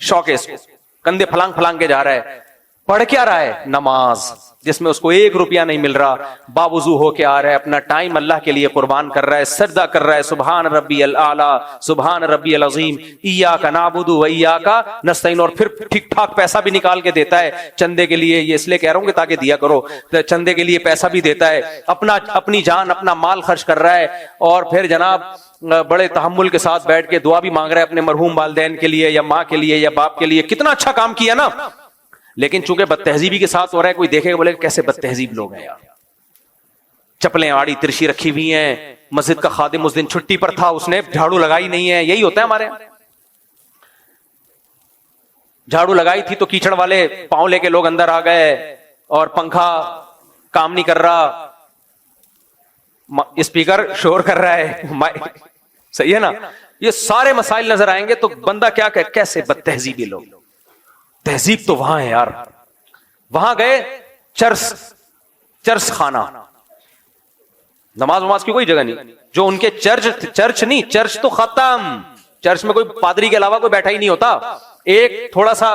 شوق ہے اس کو, کندھے پھلانگ پھلانگ کے جا رہا ہے. پڑھ کیا رہا ہے؟ نماز, جس میں اس کو 1 روپیہ نہیں مل رہا, باوضو ہو کے آ رہا ہے, اپنا ٹائم اللہ کے لیے قربان کر رہا ہے, سجدہ کر رہا ہے, سبحان ربی الاعلی, سبحان ربی العظیم, ایاک نعبد و ایاک نستعین, اور پھر ٹھیک ٹھاک پیسہ بھی نکال کے دیتا ہے چندے کے لیے. یہ اس لیے کہہ رہا ہوں کہ تاکہ دیا کرو, چندے کے لیے پیسہ بھی دیتا ہے, اپنی جان اپنا مال خرچ کر رہا ہے, اور پھر جناب بڑے تحمل کے ساتھ بیٹھ کے دعا بھی مانگ رہا ہے اپنے مرحوم والدین کے لیے, یا ماں کے لیے, یا باپ کے لیے. کتنا اچھا کام کیا نا, لیکن چونکہ بد تہذیبی کے ساتھ ہو رہا ہے, کوئی دیکھے گا بولے کیسے بد تہذیب لوگ ہیں یار. چپلیں آڑی ترشی رکھی ہوئی ہیں, مسجد کا خادم اس دن چھٹی پر تھا, اس نے جھاڑو لگائی نہیں ہے. یہی ہوتا ہے ہمارے یہاں, جھاڑو لگائی تھی تو کیچڑ والے پاؤں لے کے لوگ اندر آ گئے, اور پنکھا کام نہیں کر رہا, اسپیکر شور کر رہا ہے, صحیح ہے نا. یہ سارے مسائل نظر آئیں گے تو بندہ کیا کہ کیسے بد تہذیبی لوگ. تہذیب تو وہاں ہے یار. وہاں گئے چرس خانہ, نماز کی کوئی جگہ نہیں. جو ان کے چرچ نہیں, چرچ تو ختم. چرچ میں کوئی پادری کے علاوہ کوئی بیٹھا ہی نہیں ہوتا. ایک تھوڑا سا